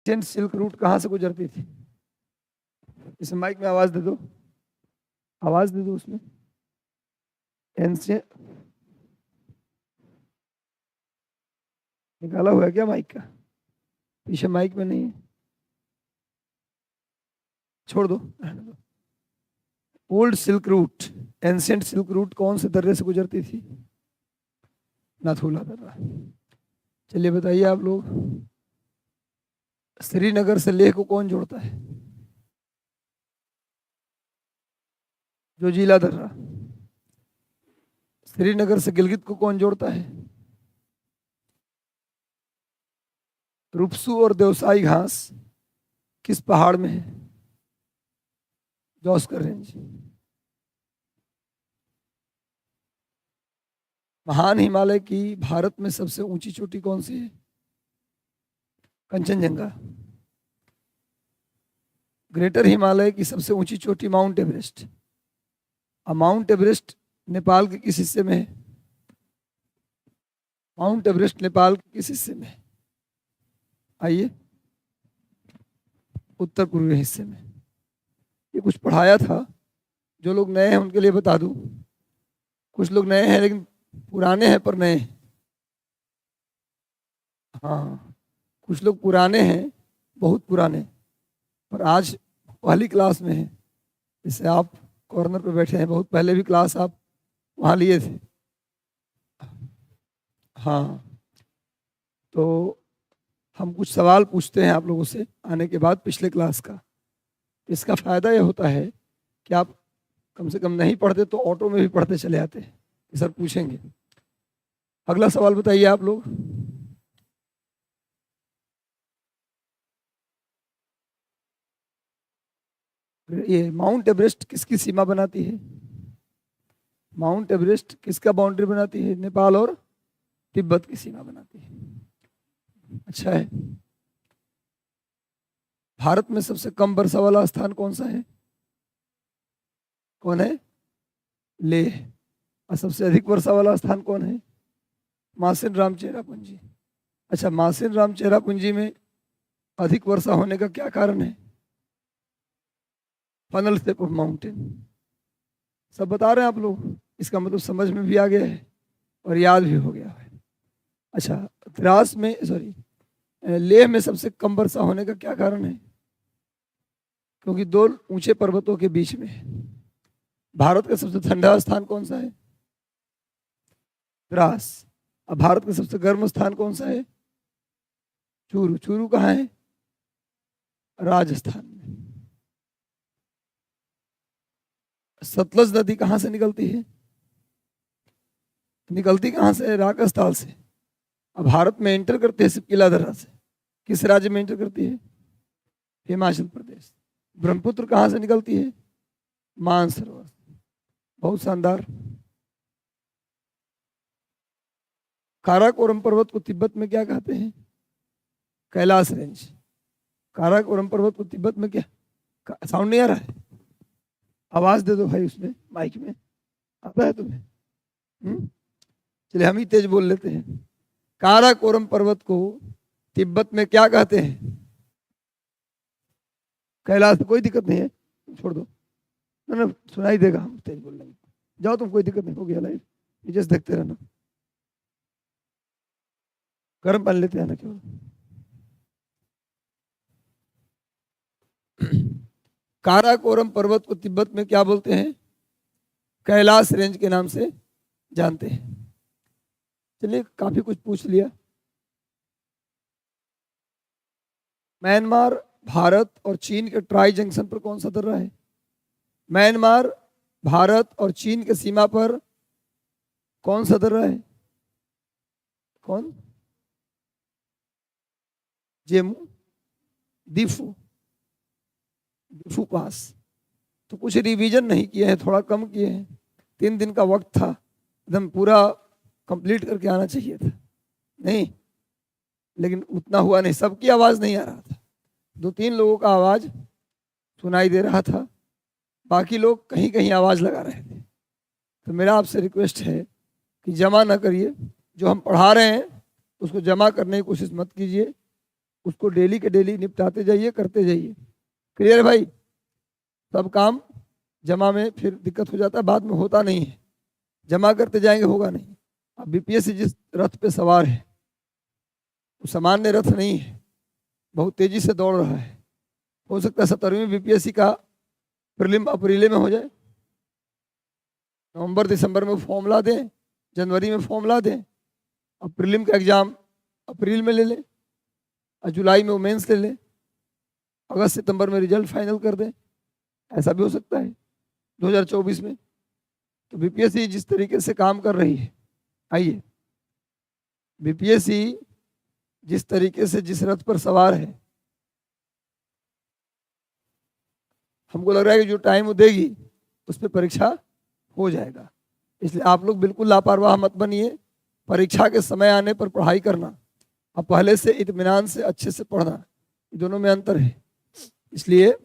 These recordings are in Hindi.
एंशिएंट सिल्क रूट कहाँ से गुजरती थी? इस माइक में आवाज दे दो, आवाज दे दो उसमें। एंशिएंट निकाला हुआ है क्या माइक का? पीछे माइक में नहीं है, छोड़ दो। Old silk route, ancient silk route कौन से दर्रे से गुजरती थी? नाथुला दर्रा। चलिए बताइए आप लोग, श्रीनगर से लेह को कौन जोड़ता है? जोजिला दर्रा। श्रीनगर से गिलगित को कौन जोड़ता है? रूपसू और देवसाई घास किस पहाड़ में है? जॉस्कर रेंज। महान हिमालय की भारत में सबसे ऊंची चोटी कौन सी है? कंचनजंगा। ग्रेटर हिमालय की सबसे ऊंची चोटी माउंट एवरेस्ट। अब माउंट एवरेस्ट नेपाल के किस हिस्से में है? माउंट एवरेस्ट नेपाल के किस हिस्से में है? आइए, उत्तर पूर्वी हिस्से में। ये कुछ पढ़ाया था, जो लोग नए हैं उनके लिए बता दूं। कुछ लोग नए हैं लेकिन पुराने हैं पर नए हैं। हाँ, कुछ लोग पुराने हैं, बहुत पुराने, पर आज पहली क्लास में है। जैसे आप कॉर्नर पे बैठे हैं, बहुत पहले भी क्लास आप वहाँ लिए थे। हाँ, तो हम कुछ सवाल पूछते हैं आप लोगों से आने के बाद पिछले क्लास का। इसका फ़ायदा यह होता है कि आप कम से कम नहीं पढ़ते तो ऑटो में भी पढ़ते चले आते हैं कि सर पूछेंगे। अगला सवाल बताइए आप लोग। ये माउंट एवरेस्ट किसकी सीमा बनाती है? माउंट एवरेस्ट किसका बाउंड्री बनाती है? नेपाल और तिब्बत की सीमा बनाती है। अच्छा है। भारत में सबसे कम वर्षा वाला स्थान कौन सा है? कौन है? लेह। और सबसे अधिक वर्षा वाला स्थान कौन है? मासिन राम चेरापूंजी। अच्छा, मासिन राम चेरापूंजी में अधिक वर्षा होने का क्या कारण है? Funnel shape of mountain. सब बता रहे हैं आप लोग, इसका मतलब समझ में भी आ गया है और याद भी हो गया है। अच्छा, द्रास में लेह में सबसे कम वर्षा होने का क्या कारण है? क्योंकि दो ऊंचे पर्वतों के बीच में है। भारत का सबसे ठंडा स्थान कौन सा है? द्रास। अब भारत का सबसे गर्म स्थान कौन सा है? चूरू। चूरू कहाँ है? राजस्थान में। सतलज नदी कहाँ से निकलती है? निकलती कहाँ से है? राकस्थाल से। अब भारत में एंटर करती है सिपकिला दर्रा से। किस राज्य में एंटर करती है? हिमाचल प्रदेश। ब्रह्मपुत्र कहाँ से निकलती है? मानसरोवर। बहुत शानदार। काराकोरम पर्वत को तिब्बत में क्या कहते हैं? कैलाश रेंज। काराकोरम पर्वत को तिब्बत में क्या? साउंड नहीं आ रहा है? आवाज दे दो भाई उसमें, माइक में। आता है तुम्हें? चलिए हम ही तेज बोल लेते हैं। काराकोरम पर्वत को तिब्बत में क्या कहते हैं? कैलाश। कोई दिक्कत नहीं है, छोड़ दो ना, सुनाई देगा, हम तेज बोल लेंगे। जाओ तुम, कोई दिक्कत नहीं, हो गया लाइव, नीचे से देखते रहना। गर्म पानी लेते आना केवल। काराकोरम पर्वत को तिब्बत में क्या बोलते हैं? कैलाश रेंज के नाम से जानते हैं। चलिए, काफी कुछ पूछ लिया। म्यांमार, भारत और चीन के ट्राई जंक्शन पर कौन सा दर्रा है? म्यांमार, भारत और चीन के सीमा पर कौन सा दर्रा है? कौन? जेमू, दीफू, दीफू पास। तो कुछ रिवीजन नहीं किए हैं, थोड़ा कम किए हैं। 3 दिन का वक्त था, एकदम पूरा कंप्लीट करके आना चाहिए था, नहीं, लेकिन उतना हुआ नहीं। सबकी आवाज नहीं आ रहा था, 2-3 लोगों का आवाज सुनाई दे रहा था, बाकी लोग कहीं कहीं आवाज लगा रहे थे। तो मेरा आपसे रिक्वेस्ट है कि जमा ना करिए, जो हम पढ़ा रहे हैं उसको जमा करने की कोशिश मत कीजिए, उसको डेली के डेली निपटाते जाइए, करते जाइए। क्लियर है भाई? सब काम जमा में फिर दिक्कत हो जाता है, बाद में होता नहीं है। जमा करते जाएंगे होगा नहीं। अब बीपीएससी जिस रथ पे सवार है वो सामान्य रथ नहीं है, बहुत तेजी से दौड़ रहा है। हो सकता है 17वीं बीपीएससी का प्रीलिम अप्रैल में हो जाए, नवंबर दिसंबर में फॉर्म ला दें, जनवरी में फॉर्म ला दें, अब प्रीलिम का एग्जाम अप्रैल में ले लें, और जुलाई में वो मेंस ले लें, अगस्त सितंबर में रिजल्ट फाइनल कर दें। ऐसा भी हो सकता है 2024 में। तो बीपीएससी जिस तरीके से काम कर रही है, आइए, बीपीएससी जिस तरीके से जिस रथ पर सवार है, हमको लग रहा है कि जो टाइम वो देगी उस पर परीक्षा हो जाएगा। इसलिए आप लोग बिल्कुल लापरवाह मत बनिए। परीक्षा के समय आने पर पढ़ाई करना, अब पहले से इत्मीनान से अच्छे से पढ़ना, दोनों में अंतर है। इसलिए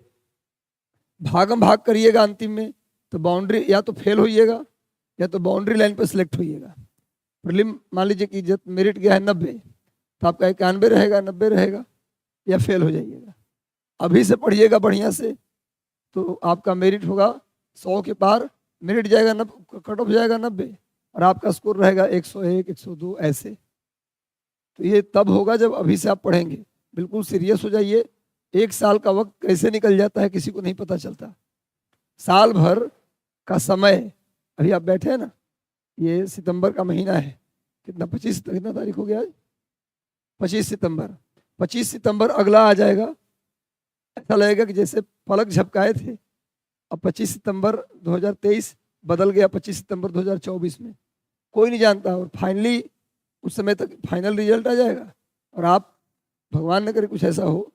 भागम भाग करिएगा, अंतिम में तो बाउंड्री या तो फेल होइएगा या तो बाउंड्री लाइन पर सिलेक्ट होइएगा। प्रीलिम मान लीजिए कि जब मेरिट गया है 90, तो आपका 91 रहेगा, 90 रहेगा, या फेल हो जाइएगा। अभी से पढ़िएगा बढ़िया से, तो आपका मेरिट होगा 100 के पार, मेरिट जाएगा कट ऑफ जाएगा 90, और आपका स्कोर रहेगा 101, 102 ऐसे। तो ये तब होगा जब अभी से आप पढ़ेंगे। बिल्कुल सीरियस हो जाइए। 1 साल का वक्त कैसे निकल जाता है किसी को नहीं पता चलता। साल भर का समय, अभी आप बैठे हैं ना, ये सितंबर का महीना है, कितना 25 कितना तारीख हो गया आज? 25 सितंबर। 25 सितंबर अगला आ जाएगा, ऐसा लगेगा कि जैसे पलक झपकाए थे। अब 25 सितंबर 2023 बदल गया 25 सितंबर 2024 में, कोई नहीं जानता। और फाइनली उस समय तक फाइनल रिजल्ट आ जाएगा, और आप, भगवान न करे कुछ ऐसा हो,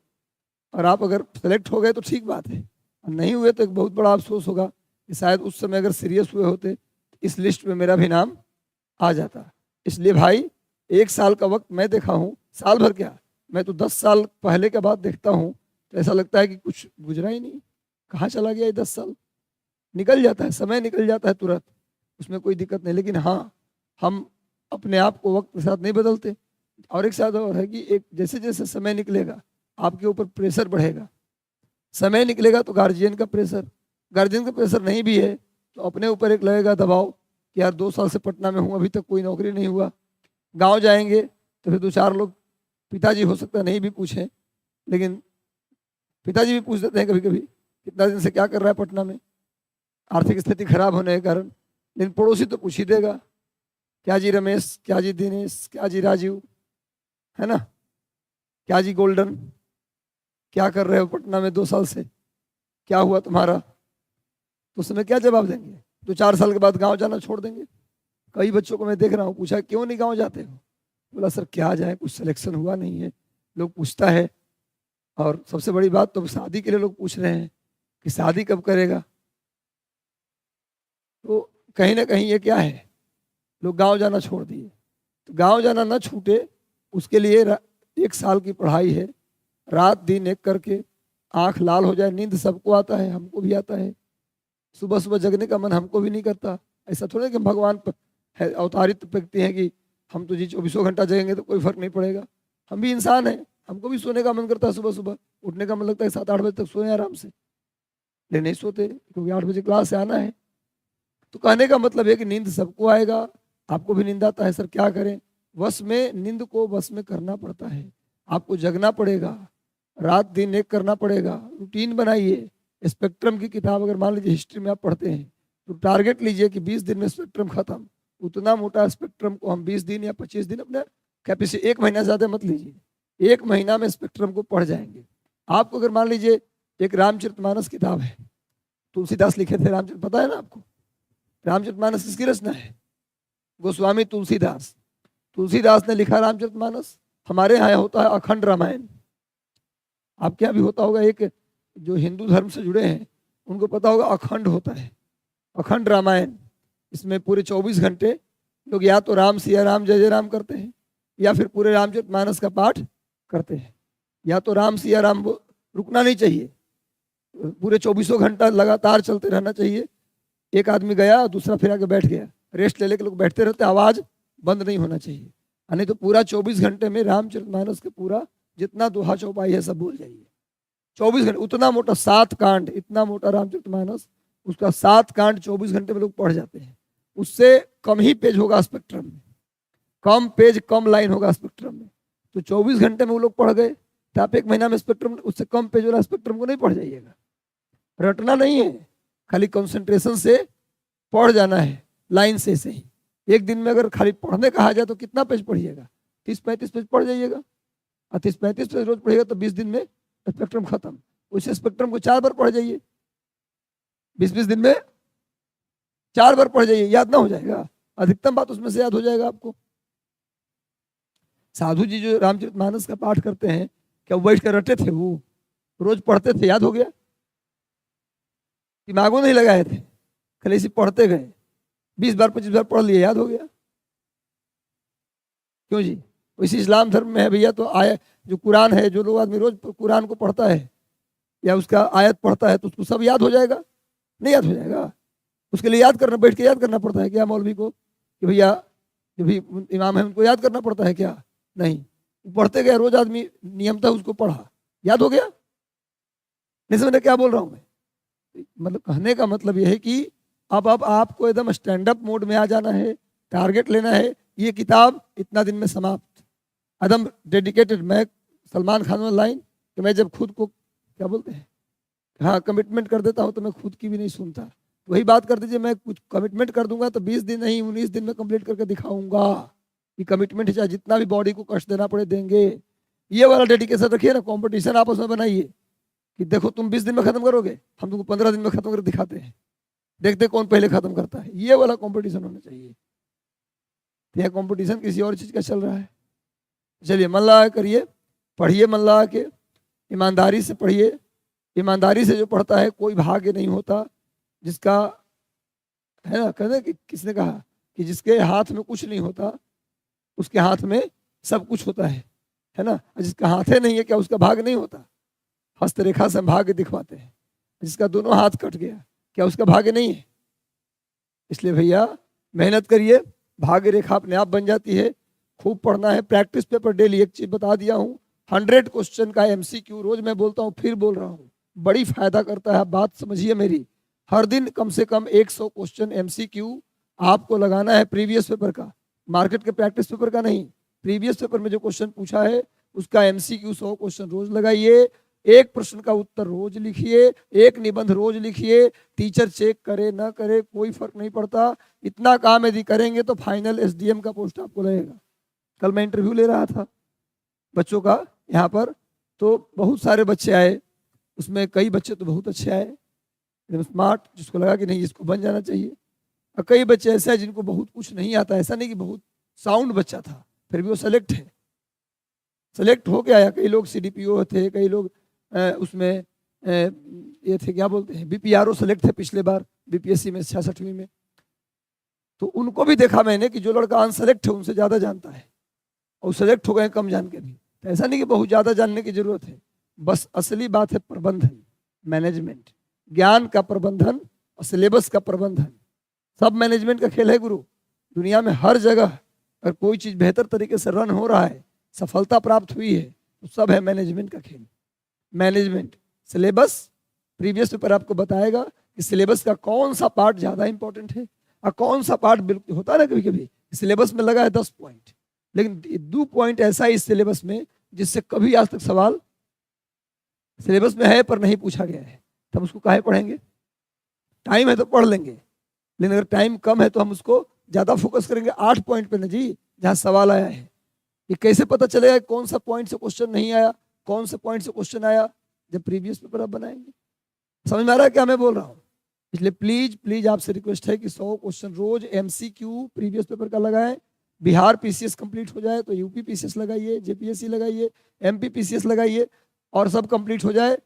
और आप अगर सेलेक्ट हो गए तो ठीक बात है, और नहीं हुए तो एक बहुत बड़ा अफसोस होगा कि शायद उस समय अगर सीरियस हुए होते तो इस लिस्ट में मेरा भी नाम आ जाता। इसलिए भाई 1 साल का वक्त मैं देखा हूँ, साल भर क्या, मैं तो 10 साल पहले के बाद देखता हूँ, तो ऐसा लगता है कि कुछ गुजरा ही नहीं, कहाँ चला गया ये 10 साल। निकल जाता है, समय निकल जाता है तुरंत, उसमें कोई दिक्कत नहीं। लेकिन हाँ, हम अपने आप को वक्त के साथ नहीं बदलते। और एक साथ और है कि एक जैसे जैसे समय निकलेगा आपके ऊपर प्रेशर बढ़ेगा। समय निकलेगा तो गार्जियन का प्रेशर, गार्जियन का प्रेशर नहीं भी है तो अपने ऊपर एक लगेगा दबाव कि यार 2 साल से पटना में हूँ, अभी तक कोई नौकरी नहीं हुआ। गांव जाएंगे तो फिर 2-4 लोग, पिताजी हो सकता नहीं भी पूछें, लेकिन पिताजी भी पूछ देते हैं कभी कभी, कितना दिन से क्या कर रहा है पटना में, आर्थिक स्थिति खराब होने के कारण। लेकिन पड़ोसी तो पूछ ही देगा, क्या जी रमेश, क्या जी दिनेश, क्या जी राजीव, है ना, क्या जी गोल्डन, क्या कर रहे हो पटना में 2 साल से, क्या हुआ तुम्हारा? तो उस समय क्या जवाब देंगे? 2-4 साल के बाद गांव जाना छोड़ देंगे। कई बच्चों को मैं देख रहा हूँ, पूछा क्यों नहीं गांव जाते हो? बोला सर क्या जाए, कुछ सिलेक्शन हुआ नहीं है। लोग पूछता है, और सबसे बड़ी बात तो शादी के लिए लोग पूछ रहे हैं कि शादी कब करेगा। तो कहीं ना कहीं ये क्या है, लोग गांव जाना छोड़ दिए। तो गांव जाना ना छूटे उसके लिए 1 साल की पढ़ाई है, रात दिन एक करके, आंख लाल हो जाए। नींद सबको आता है, हमको भी आता है, सुबह सुबह जगने का मन हमको भी नहीं करता। ऐसा थोड़ा कि भगवान है अवतारित व्यक्ति हैं कि हम तो जी 24 घंटा जगेंगे तो कोई फर्क नहीं पड़ेगा। हम भी इंसान हैं, हमको भी सोने का मन करता है, सुबह सुबह उठने का मन लगता है 7-8 बजे तक सोए आराम से, लेकिन नहीं सोते क्योंकि 8 बजे क्लास से आना है। तो कहने का मतलब है कि नींद सबको आएगा, आपको भी नींद आता है। सर क्या करें? वश में, नींद को वश में करना पड़ता है, आपको जगना पड़ेगा, रात दिन एक करना पड़ेगा। रूटीन बनाइए। स्पेक्ट्रम की किताब अगर मान लीजिए हिस्ट्री में आप पढ़ते हैं तो टारगेट लीजिए कि 20 दिन में स्पेक्ट्रम खत्म। उतना मोटा स्पेक्ट्रम को हम 20 दिन या 25 दिन, अपने कैपेसिटी, 1 महीना ज़्यादा मत लीजिए, 1 महीना में स्पेक्ट्रम को पढ़ जाएंगे। आपको अगर मान लीजिए एक रामचरितमानस किताब है, तुलसीदास लिखे थे रामचरित, पता है ना आपको? रामचरितमानस किसकी रचना है? गोस्वामी तुलसीदास। तुलसीदास ने लिखा रामचरितमानस। हमारे यहाँ होता है अखंड रामायण, आपके यहाँ भी होता होगा। एक जो हिंदू धर्म से जुड़े हैं उनको पता होगा अखंड होता है, अखंड रामायण। इसमें पूरे 24 घंटे लोग या तो राम सिया राम जय जय राम करते हैं, या फिर पूरे रामचरितमानस का पाठ करते हैं। या तो राम सिया राम, रुकना नहीं चाहिए, पूरे 24 घंटा लगातार चलते रहना चाहिए। एक आदमी गया, दूसरा फिर आके बैठ गया, रेस्ट ले लेके लोग बैठते रहते, आवाज़ बंद नहीं होना चाहिए। नहीं तो पूरा 24 घंटे में रामचरितमानस का पूरा जितना दोहा चौपाई है सब भूल जाइए। 24 घंटे, उतना मोटा 7 कांड, इतना मोटा रामचरितमानस, उसका 7 कांड 24 घंटे में लोग पढ़ जाते हैं। उससे कम ही पेज होगा स्पेक्ट्रम में, कम पेज कम लाइन होगा स्पेक्ट्रम में। तो 24 घंटे में वो लोग पढ़ गए, तो आप 1 महीना में स्पेक्ट्रम उससे कम पेज वाला स्पेक्ट्रम को नहीं पढ़ जाइएगा। रटना नहीं है, खाली कंसंट्रेशन से पढ़ जाना है, लाइन से ही। एक दिन में अगर खाली पढ़ने कहा जाए तो कितना पेज पढ़िएगा? 30-35 पेज पढ़ जाइएगा, और 30-35 पेज रोज पढ़िएगा तो 20 दिन में स्पेक्ट्रम खत्म। उसे स्पेक्ट्रम को 4 बार पढ़ जाइए, 20-20 दिन में 4 बार पढ़ जाइए, याद ना हो जाएगा? अधिकतम बात उसमें से याद हो जाएगा आपको। साधु जी जो रामचरितमानस का पाठ करते हैं, क्या वो बैठ कर रटे थे? वो रोज पढ़ते थे, याद हो गया? दिमागों नहीं लगाए थे, खाली इसी पढ़ते गए, 20 बार 25 बार पढ़ लिए, याद हो गया। क्यों जी? इसी इस्लाम धर्म में है भैया। तो आया जो कुरान है, जो लोग आदमी रोज कुरान को पढ़ता है या उसका आयत पढ़ता है तो उसको सब याद हो जाएगा? नहीं याद हो जाएगा। उसके लिए याद करना, बैठ के याद करना पड़ता है क्या मौलवी को कि भैया जो भी इमाम है उनको याद करना पड़ता है क्या? नहीं, पढ़ते गए रोज आदमी, नियमतः उसको पढ़ा, याद हो गया। नहीं समझे क्या बोल रहा हूँ मैं? मतलब कहने का मतलब यह है कि अब आपको एकदम स्टैंड अप मोड में आ जाना है, टारगेट लेना है। ये किताब इतना दिन में समाप्त, एकदम डेडिकेटेड। मैं सलमान खान वाला लाइन कि मैं जब खुद को क्या बोलते हैं, हाँ, कमिटमेंट कर देता हूँ तो मैं खुद की भी नहीं सुनता। वही बात कर दीजिए, मैं कुछ कमिटमेंट कर दूंगा तो 20 दिन नहीं 19 दिन में कंप्लीट करके दिखाऊंगा। ये कमिटमेंट है, चाहे जितना भी बॉडी को कष्ट देना पड़े देंगे। ये वाला डेडिकेशन रखिए ना, कंपटीशन आपस में बनाइए कि देखो तुम 20 दिन में खत्म करोगे, हम तुमको 15 दिन में खत्म करके दिखाते हैं, देखते कौन पहले खत्म करता है। ये वाला कंपटीशन होना चाहिए। यह कंपटीशन किसी और चीज का चल रहा है। चलिए मन लगा करिए, पढ़िए, मन लगा के, ईमानदारी से पढ़िए। ईमानदारी से जो पढ़ता है कोई भाग्य नहीं होता। जिसका है ना, कहते कि किसने कहा कि जिसके हाथ में कुछ नहीं होता उसके हाथ में सब कुछ होता है ना। जिसका हाथे नहीं है क्या उसका भाग नहीं होता? हस्तरेखा से भाग्य दिखवाते हैं। जिसका दोनों हाथ कट गया क्या उसका भाग्य नहीं है? इसलिए भैया मेहनत करिए, भाग्य रेखा अपने आप बन जाती है। खूब पढ़ना है, प्रैक्टिस पेपर डेली। एक चीज बता दिया हूँ, 100 क्वेश्चन का MCQ, रोज मैं बोलता हूँ फिर बोल रहा हूँ, बड़ी फायदा करता है। बात समझिए मेरी, हर दिन कम से कम 100 क्वेश्चन MCQ आपको लगाना है प्रीवियस पेपर का, मार्केट के प्रैक्टिस पेपर का नहीं। प्रीवियस पेपर में जो क्वेश्चन पूछा है उसका MCQ 100 क्वेश्चन रोज लगाइए। एक प्रश्न का उत्तर रोज लिखिए, एक निबंध रोज लिखिए। टीचर चेक करे ना करे कोई फर्क नहीं पड़ता। इतना काम यदि करेंगे तो फाइनल SDM का पोस्ट आपको लगेगा। कल मैं इंटरव्यू ले रहा था बच्चों का यहाँ पर, तो बहुत सारे बच्चे आए, उसमें कई बच्चे तो बहुत अच्छे आए, एकदम स्मार्ट, जिसको लगा कि नहीं इसको बन जाना चाहिए। और कई बच्चे ऐसे हैं जिनको बहुत कुछ नहीं आता। ऐसा नहीं कि बहुत साउंड बच्चा था, फिर भी वो सेलेक्ट है, सेलेक्ट हो के आया। कई लोग CDPO थे, कई लोग उसमें ये थे क्या बोलते हैं BPRO सेलेक्ट थे पिछले बार BPSC में 66वीं में। तो उनको भी देखा मैंने कि जो लड़का अनसेलेक्ट है उनसे ज़्यादा जानता है, और सेलेक्ट हो गए कम जान के भी। तो ऐसा नहीं कि बहुत ज़्यादा जानने की जरूरत है, बस असली बात है प्रबंधन, मैनेजमेंट, ज्ञान का प्रबंधन और सिलेबस का प्रबंधन। सब मैनेजमेंट का खेल है गुरु। दुनिया में हर जगह अगर कोई चीज़ बेहतर तरीके से रन हो रहा है, सफलता प्राप्त हुई है, तो सब है मैनेजमेंट का खेल। मैनेजमेंट, सिलेबस, प्रीवियस पेपर आपको बताएगा कि सिलेबस का कौन सा पार्ट ज़्यादा इंपॉर्टेंट है और कौन सा पार्ट बिल्कुल होता है ना। कभी कभी सिलेबस में लगा है 10 पॉइंट, लेकिन 2 पॉइंट ऐसा है इस सिलेबस में जिससे कभी आज तक सवाल सिलेबस में है पर नहीं पूछा गया है। तो हम उसको काहे पढ़ेंगे? टाइम है तो पढ़ लेंगे, लेकिन अगर टाइम कम है तो हम उसको ज़्यादा फोकस करेंगे 8 पॉइंट पे ना जी, जहाँ सवाल आया है। ये कैसे पता चलेगा कौन सा पॉइंट से क्वेश्चन नहीं आया, कौन से पॉइंट से क्वेश्चन आया? जब प्रीवियस पेपर आप बनाएंगे। समझ में आ रहा है क्या मैं बोल रहा हूँ? इसलिए प्लीज प्लीज आपसे रिक्वेस्ट है कि 100 क्वेश्चन रोज MCQ प्रीवियस पेपर का लगाएं। बिहार PCS कंप्लीट हो जाए तो UP PCS लगाइए, JPSC लगाइए, MP PCS लगाइए, और सब कंप्लीट हो जाए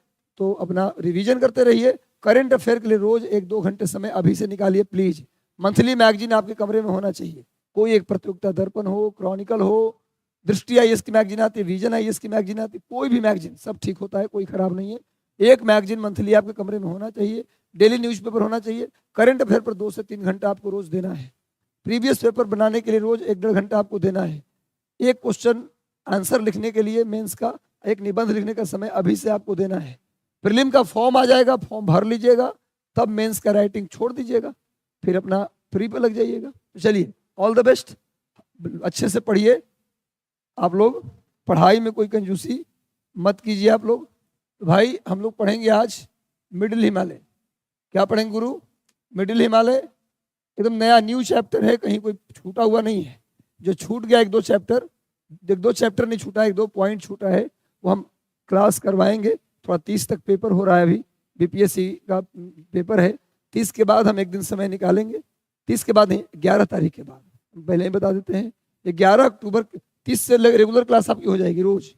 तो अपना रिवीजन करते रहिए। करंट अफेयर के लिए रोज 1-2 घंटे समय अभी से निकालिए प्लीज। मंथली मैगजीन आपके कमरे में होना चाहिए, कोई एक प्रतियोगिता दर्पण हो, क्रॉनिकल हो, दृष्टि IAS की मैगजीन आती है, विजन IAS की मैगजीन आती है, कोई भी मैगजीन, सब ठीक होता है, कोई खराब नहीं है। एक मैगजीन मंथली आपके कमरे में होना चाहिए। डेली न्यूज़पेपर होना चाहिए। करंट अफेयर पर 2 से 3 घंटा आपको रोज देना है। प्रीवियस पेपर बनाने के लिए रोज 1-1.5 घंटा आपको देना है। एक क्वेश्चन आंसर लिखने के लिए मेंस का एक निबंध लिखने का समय अभी से आपको देना है। प्रीलिम का फॉर्म आ जाएगा, फॉर्म भर लीजिएगा, तब मेंस का राइटिंग छोड़ दीजिएगा, फिर अपना फ्री पे लग जाइएगा। तो चलिए, ऑल द बेस्ट, अच्छे से पढ़िए आप लोग, पढ़ाई में कोई कंजूसी मत कीजिए आप लोग। तो भाई हम लोग पढ़ेंगे आज मिडिल हिमालय। क्या पढ़ेंगे गुरु? मिडिल हिमालय, एकदम नया न्यू चैप्टर है, कहीं कोई छूटा हुआ नहीं है। जो छूट गया एक दो चैप्टर नहीं छूटा, एक दो पॉइंट छूटा है, वो हम क्लास करवाएंगे। थोड़ा 30 तक पेपर हो रहा है, अभी बीपीएससी का पेपर है। 30 के बाद हम एक दिन समय निकालेंगे, 30 के बाद 11 तारीख के बाद, पहले ही बता देते हैं 11 अक्टूबर 30 से रेगुलर क्लास आपकी हो जाएगी रोज।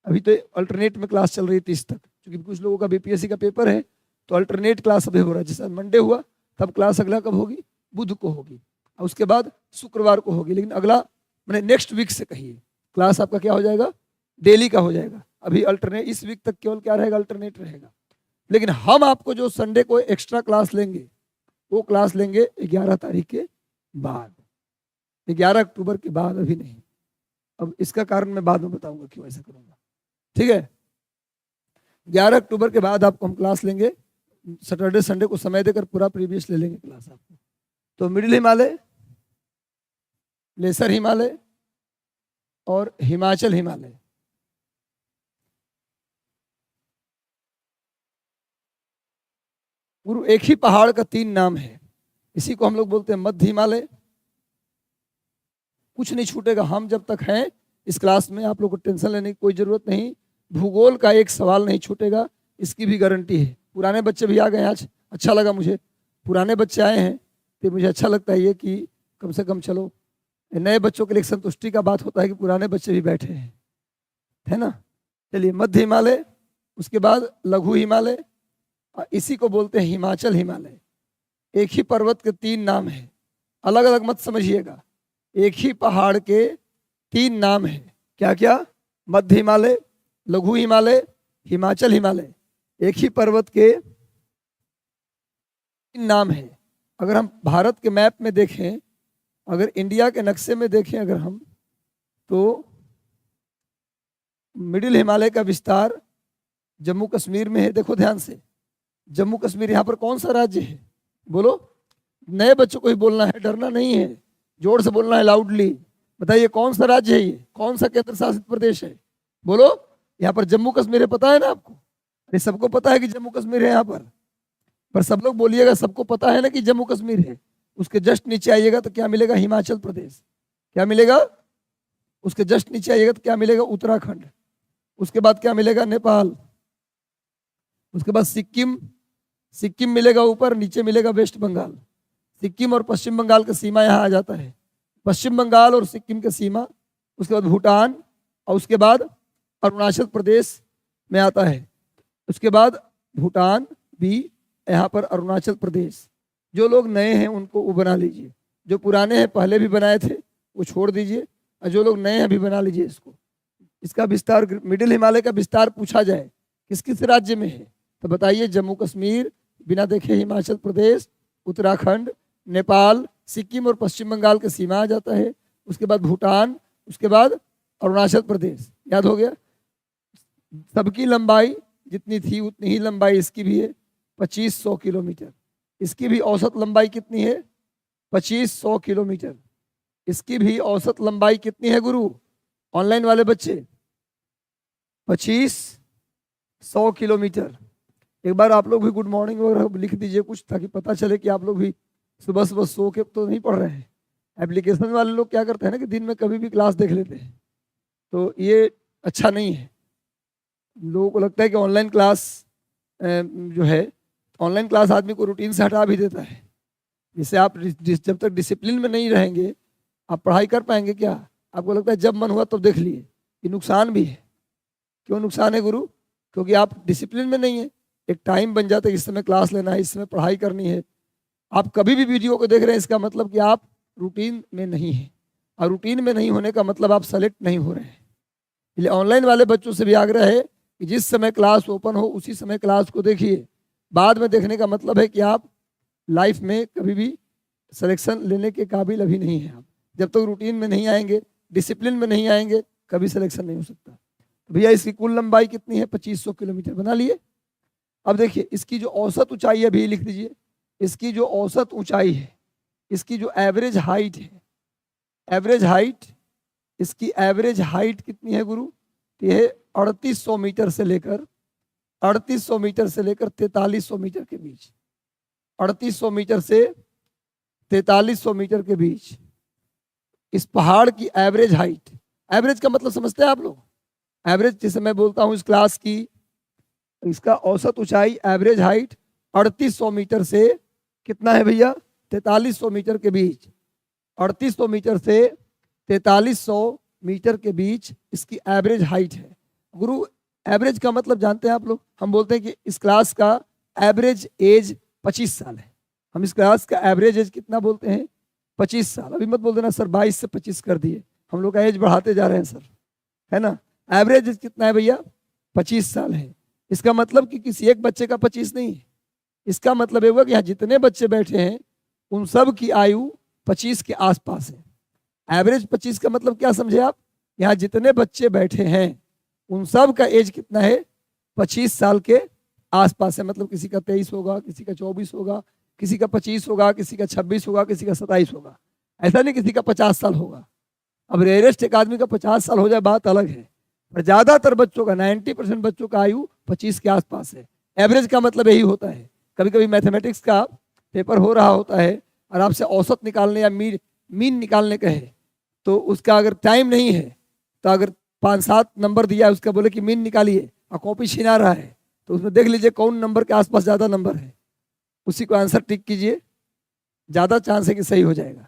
अभी तो अल्टरनेट में क्लास चल रही है 30 तक, क्योंकि कुछ लोगों का बीपीएससी का पेपर है, तो अल्टरनेट क्लास अभी हो रहा है। जैसे मंडे हुआ, तब क्लास अगला कब होगी? बुध को होगी, और उसके बाद शुक्रवार को होगी। लेकिन अगला मैंने नेक्स्ट वीक से कहिए क्लास आपका क्या हो जाएगा? डेली का हो जाएगा। अभी अल्टरनेट इस वीक तक केवल क्या रहेगा? अल्टरनेट रहेगा। लेकिन हम आपको जो संडे को एक्स्ट्रा क्लास लेंगे, वो क्लास लेंगे 11 तारीख के बाद, 11 अक्टूबर के बाद, अभी नहीं। अब इसका कारण मैं बाद में बताऊंगा क्यों ऐसा करूंगा, ठीक है? 11 अक्टूबर के बाद आपको हम क्लास लेंगे, सैटरडे संडे को समय देकर पूरा प्रीवियस ले लेंगे क्लास आपको। तो मिडिल हिमालय, लेसर हिमालय और हिमाचल हिमालय, गुरु एक ही पहाड़ का 3 नाम है। इसी को हम लोग बोलते हैं मध्य हिमालय। कुछ नहीं छूटेगा, हम जब तक हैं इस क्लास में, आप लोग को टेंशन लेने की कोई जरूरत नहीं। भूगोल का एक सवाल नहीं छूटेगा, इसकी भी गारंटी है। पुराने बच्चे भी आ गए आज, अच्छा लगा मुझे, पुराने बच्चे आए हैं तो मुझे अच्छा लगता है ये कि कम से कम चलो नए बच्चों के लिए संतुष्टि का बात होता है कि पुराने बच्चे भी बैठे हैं, है ना? चलिए, मध्य हिमालय, उसके बाद लघु हिमालय, इसी को बोलते हैं हिमाचल हिमालय। एक ही पर्वत के 3 नाम हैं, अलग अलग मत समझिएगा। एक ही पहाड़ के 3 नाम हैं, क्या क्या? मध्य हिमालय, लघु हिमालय, हिमाचल हिमालय। एक ही पर्वत के 3 नाम हैं। अगर हम भारत के मैप में देखें, अगर इंडिया के नक्शे में देखें अगर हम, तो मिडिल हिमालय का विस्तार जम्मू कश्मीर में है। देखो ध्यान से, जम्मू कश्मीर यहाँ पर कौन सा राज्य है? बोलो, नए बच्चों को ही बोलना है, डरना नहीं है, जोर से बोलना है, लाउडली बताइए कौन सा राज्य है ये, कौन सा केंद्र शासित प्रदेश है? बोलो, यहाँ पर जम्मू कश्मीर है, पता है ना आपको? अरे सबको पता है कि जम्मू कश्मीर है यहाँ पर सब लोग बोलिएगा सबको पता है ना कि जम्मू कश्मीर है। उसके जस्ट नीचे आइएगा तो क्या मिलेगा? हिमाचल प्रदेश। क्या मिलेगा? उसके जस्ट नीचे आइएगा तो क्या मिलेगा? उत्तराखंड। उसके बाद क्या मिलेगा? नेपाल। उसके बाद सिक्किम, सिक्किम मिलेगा ऊपर, नीचे मिलेगा वेस्ट बंगाल। सिक्किम और पश्चिम बंगाल का सीमा यहाँ आ जाता है, पश्चिम बंगाल और सिक्किम का सीमा। उसके बाद भूटान, और उसके बाद अरुणाचल प्रदेश में आता है। उसके बाद भूटान भी, यहाँ पर अरुणाचल प्रदेश। जो लोग नए हैं उनको वो बना लीजिए, जो पुराने हैं पहले भी बनाए थे वो छोड़ दीजिए, और जो लोग नए हैं भी बना लीजिए इसको। इसका विस्तार, मिडिल हिमालय का विस्तार पूछा जाए किस किस राज्य में है तो बताइए, जम्मू कश्मीर, बिना देखे हिमाचल प्रदेश, उत्तराखंड, नेपाल, सिक्किम और पश्चिम बंगाल के सीमा आ जाता है। उसके बाद भूटान, उसके बाद अरुणाचल प्रदेश। याद हो गया? सबकी लंबाई जितनी थी उतनी ही लंबाई इसकी भी है, 2500 किलोमीटर। इसकी भी औसत लंबाई कितनी है? 2500 किलोमीटर। इसकी भी औसत लंबाई कितनी है गुरु? ऑनलाइन वाले बच्चे, 2500 किलोमीटर। एक बार आप लोग भी गुड मॉर्निंग वगैरह लिख दीजिए कुछ, ताकि पता चले कि आप लोग भी सुबह सुबह सो के तो नहीं पढ़ रहे हैं। एप्लीकेशन वाले लोग क्या करते हैं ना कि दिन में कभी भी क्लास देख लेते हैं, तो ये अच्छा नहीं है। लोगों को लगता है कि ऑनलाइन क्लास जो है, ऑनलाइन क्लास आदमी को रूटीन से हटा भी देता है। जिससे आप जब तक डिसिप्लिन में नहीं रहेंगे आप पढ़ाई कर पाएंगे क्या? आपको लगता है जब मन हुआ तब देख लिए, ये नुकसान भी है। क्यों नुकसान है गुरु? क्योंकि आप डिसिप्लिन में नहीं है। एक टाइम बन जाता है, इस समय क्लास लेना है, इस समय पढ़ाई करनी है। आप कभी भी वीडियो को देख रहे हैं, इसका मतलब कि आप रूटीन में नहीं है, और रूटीन में नहीं होने का मतलब आप सेलेक्ट नहीं हो रहे हैं। इसलिए ऑनलाइन वाले बच्चों से भी आग्रह है कि जिस समय क्लास ओपन हो उसी समय क्लास को देखिए। बाद में देखने का मतलब है कि आप लाइफ में कभी भी सिलेक्शन लेने के काबिल अभी नहीं है। आप जब तक रूटीन में नहीं आएंगे, डिसिप्लिन में नहीं आएंगे, कभी सिलेक्शन नहीं हो सकता। भैया इसकी कुल लंबाई कितनी है? 2500 किलोमीटर। बना लिए। अब देखिए इसकी जो औसत ऊंचाई है अभी लिख दीजिए, इसकी जो औसत ऊंचाई है, इसकी जो एवरेज हाइट है, एवरेज हाइट, इसकी एवरेज हाइट कितनी है गुरु? ये 3800 मीटर से लेकर 3800 मीटर से लेकर 4300 मीटर के बीच, 3800 मीटर से 4300 मीटर के बीच इस पहाड़ की एवरेज हाइट। एवरेज का मतलब समझते हैं आप लोग? एवरेज जैसे मैं बोलता हूं इस क्लास की, इसका औसत ऊंचाई एवरेज हाइट 3800 मीटर से कितना है भैया? 4300 मीटर के बीच। 3800 मीटर से 4300 मीटर के बीच इसकी एवरेज हाइट है। गुरु एवरेज का मतलब जानते हैं आप लोग? हम बोलते हैं कि इस क्लास का एवरेज एज 25 साल है। हम इस क्लास का एवरेज एज कितना बोलते हैं? 25 साल। अभी मत बोल देना सर 22 से 25 कर दिए, हम लोग का एज बढ़ाते जा रहे हैं सर, है ना। एवरेज एज कितना है भैया? 25 साल है। इसका मतलब कि किसी एक बच्चे का 25 नहीं है, इसका मतलब ये हुआ कि यहाँ जितने बच्चे बैठे हैं उन सब की आयु 25 के आसपास है। एवरेज 25 का मतलब क्या समझे आप? यहाँ जितने बच्चे बैठे हैं उन सब का एज कितना है? 25 साल के आसपास है। मतलब किसी का 23 होगा, किसी का 24 होगा, किसी का 25 होगा, किसी का 26 होगा, किसी का 27 होगा। ऐसा नहीं किसी का 50 साल होगा। अब रेयरेस्ट एक आदमी का 50 साल हो जाए बात अलग है, पर ज्यादातर बच्चों का 90% बच्चों का आयु 25 के आसपास है। एवरेज का मतलब यही होता है। कभी कभी मैथमेटिक्स का पेपर हो रहा होता है और आपसे औसत निकालने या मीन निकालने कहे, तो उसका अगर टाइम नहीं है तो अगर 5-7 नंबर दिया है, उसका बोले कि मीन निकालिए और कॉपी छीना रहा है, तो उसमें देख लीजिए कौन नंबर के आसपास ज़्यादा नंबर है, उसी को आंसर टिक कीजिए, ज़्यादा चांस है कि सही हो जाएगा,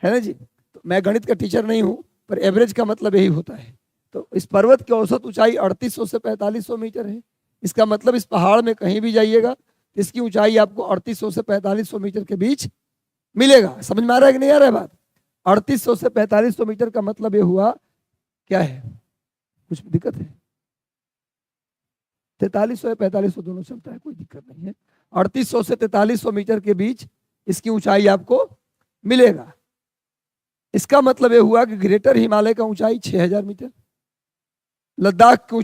है ना जी। तो मैं गणित का टीचर नहीं हूँ, पर एवरेज का मतलब यही होता है। तो इस पर्वत की औसत ऊंचाई 3800 से 4500 मीटर है। इसका मतलब इस पहाड़ में कहीं भी जाइएगा इसकी ऊंचाई आपको 3800 से 4500 मीटर के बीच मिलेगा। समझ में आ रहा है कि नहीं आ रहा है बात? 3800 से 4500 मीटर का मतलब ये हुआ, क्या है, कुछ दिक्कत है? 4300 या 4500 दोनों चलता है, कोई दिक्कत नहीं है। 3800 से 4300 मीटर के बीच इसकी ऊंचाई आपको मिलेगा। इसका मतलब ये हुआ कि ग्रेटर हिमालय का ऊंचाई 6000 मीटर, लद्दाख की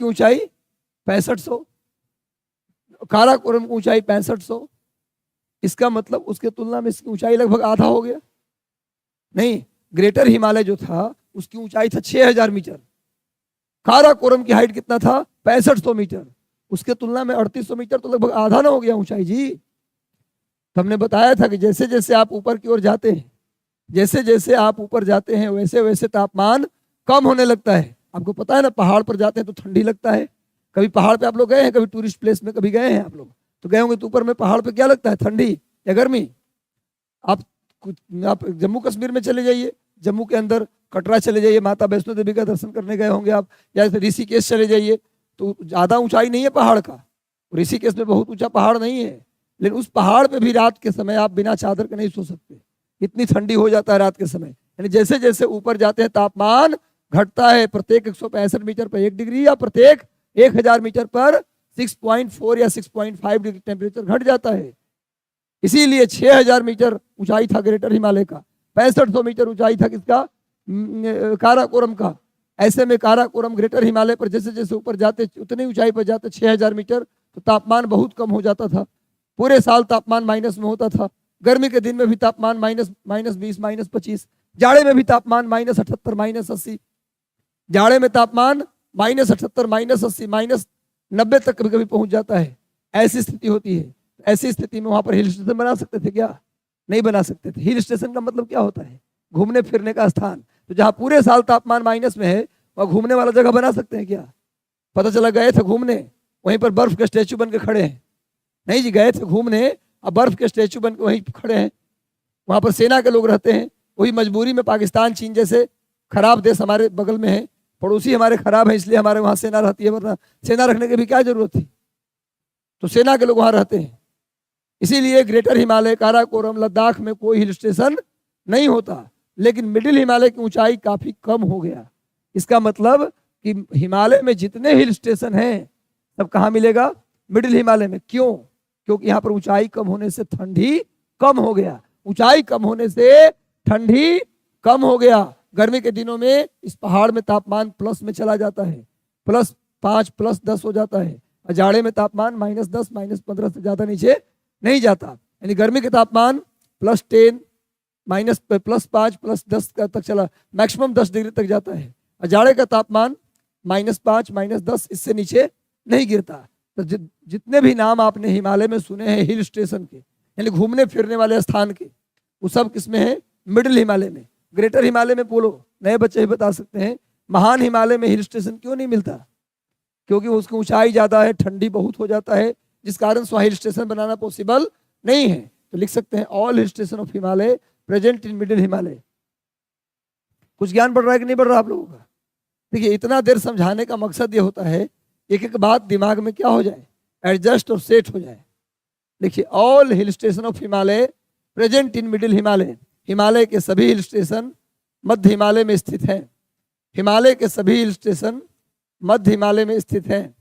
ऊंचाई 6500, काराकोरम की ऊंचाई 6500। इसका मतलब उसके तुलना में इसकी ऊंचाई लगभग आधा हो गया। नहीं, ग्रेटर हिमालय जो था उसकी ऊंचाई था 6000 मीटर, काराकोरम की हाइट कितना था? 6500 मीटर। उसके तुलना में 3800 मीटर तो लगभग आधा ना हो गया ऊंचाई जी। तो हमने बताया था कि जैसे जैसे आप ऊपर की ओर जाते हैं, जैसे जैसे आप ऊपर जाते हैं वैसे वैसे तापमान कम होने लगता है। आपको पता है ना, पहाड़ पर जाते हैं तो ठंडी लगता है। कभी पहाड़ पे आप लोग गए हैं? कभी टूरिस्ट प्लेस में कभी गए हैं आप लोग? तो गए होंगे तो ऊपर में पहाड़ पे क्या लगता है, ठंडी या गर्मी? आप जम्मू कश्मीर में चले जाइए, जम्मू के अंदर कटरा चले जाइए, माता वैष्णो देवी का दर्शन करने गए होंगे आप, या ऋषिकेश चले जाइए, तो ज़्यादा ऊंचाई नहीं है पहाड़ का। ऋषिकेश में बहुत ऊंचा पहाड़ नहीं है, लेकिन उस पहाड़ पे भी रात के समय आप बिना चादर के नहीं सो सकते, इतनी ठंडी हो जाता है रात के समय। यानी जैसे जैसे ऊपर जाते हैं तापमान घटता है। प्रत्येक 165 मीटर पर 1 डिग्री या प्रत्येक 1000 मीटर पर 6.4 या 6.5 डिग्री टेम्परेचर घट जाता है। इसीलिए 6000 मीटर ऊंचाई था ग्रेटर हिमालय का, 6500 मीटर ऊंचाई था किसका? काराकोरम का। ऐसे में काराकोरम ग्रेटर हिमालय पर जैसे जैसे ऊपर जाते उतनी ऊंचाई पर जाते 6000 मीटर, तो तापमान बहुत कम हो जाता था। पूरे साल तापमान माइनस में होता था। गर्मी के दिन में भी तापमान -20, -25, जाड़े में भी तापमान -78, -80, जाड़े में तापमान -78, -80, -90 तक कभी कभी पहुंच जाता है। ऐसी स्थिति होती है। ऐसी स्थिति में वहां पर हिल स्टेशन बना सकते थे क्या? नहीं बना सकते थे। हिल स्टेशन का मतलब क्या होता है? घूमने फिरने का स्थान। तो जहां पूरे साल तापमान माइनस में है वहां घूमने वाला जगह बना सकते हैं क्या? पता चला गए थे घूमने, वहीं पर बर्फ के स्टैचू बन के खड़े हैं। नहीं जी, गए थे घूमने, अब बर्फ के स्टैचू बन के वहीं खड़े हैं। वहां पर सेना के लोग रहते हैं, वही मजबूरी में पाकिस्तान चीन जैसे खराब देश हमारे बगल में है, पड़ोसी हमारे खराब है, इसलिए हमारे वहां सेना रहती है, वरना सेना रखने की भी क्या जरूरत थी? तो सेना के लोग वहां रहते हैं। इसीलिए ग्रेटर हिमालय, काराकोरम, लद्दाख में कोई हिल स्टेशन नहीं होता, लेकिन मिडिल हिमालय की ऊंचाई काफी कम हो गया। इसका मतलब कि हिमालय में जितने हिल स्टेशन हैं सब कहाँ मिलेगा? मिडिल हिमालय में। क्यों? क्योंकि यहाँ पर ऊंचाई कम होने से ठंडी कम हो गया। ऊंचाई कम होने से ठंडी कम हो गया। गर्मी के दिनों में इस पहाड़ में तापमान प्लस में चला जाता है, +5 +10 हो जाता है। और जाड़े में तापमान -10 -15 से ज़्यादा नीचे नहीं जाता। यानी गर्मी के तापमान +10 +5 +10 तक चला, मैक्सिमम 10 डिग्री तक जाता है। और जाड़े का तापमान -5 -10 इससे नीचे नहीं गिरता। तो जितने भी नाम आपने हिमालय में सुने हैं हिल स्टेशन के, यानी घूमने फिरने वाले स्थान के, वो सब किसमें है? मिडिल हिमालय में। ग्रेटर हिमालय में बोलो, नए बच्चे ही बता सकते हैं, महान हिमालय में हिल स्टेशन क्यों नहीं मिलता? क्योंकि उसकी ऊंचाई ज़्यादा है, ठंडी बहुत हो जाता है, जिस कारण वहाँ हिल स्टेशन बनाना पॉसिबल नहीं है। तो लिख सकते हैं all hill station of Himalaya present in middle Himalaya. कुछ ज्ञान बढ़ रहा है कि नहीं बढ़ रहा आप लोगों का? देखिए, इतना देर समझाने का मकसद ये होता है एक एक बात दिमाग में क्या हो जाए, एडजस्ट और सेट हो जाए। देखिए, all hill station of Himalaya present in middle Himalaya. Himalaya के सभी हिल स्टेशन मध्य हिमालय में स्थित हैं। हिमालय के सभी हिल स्टेशन मध्य हिमालय में स्थित हैं।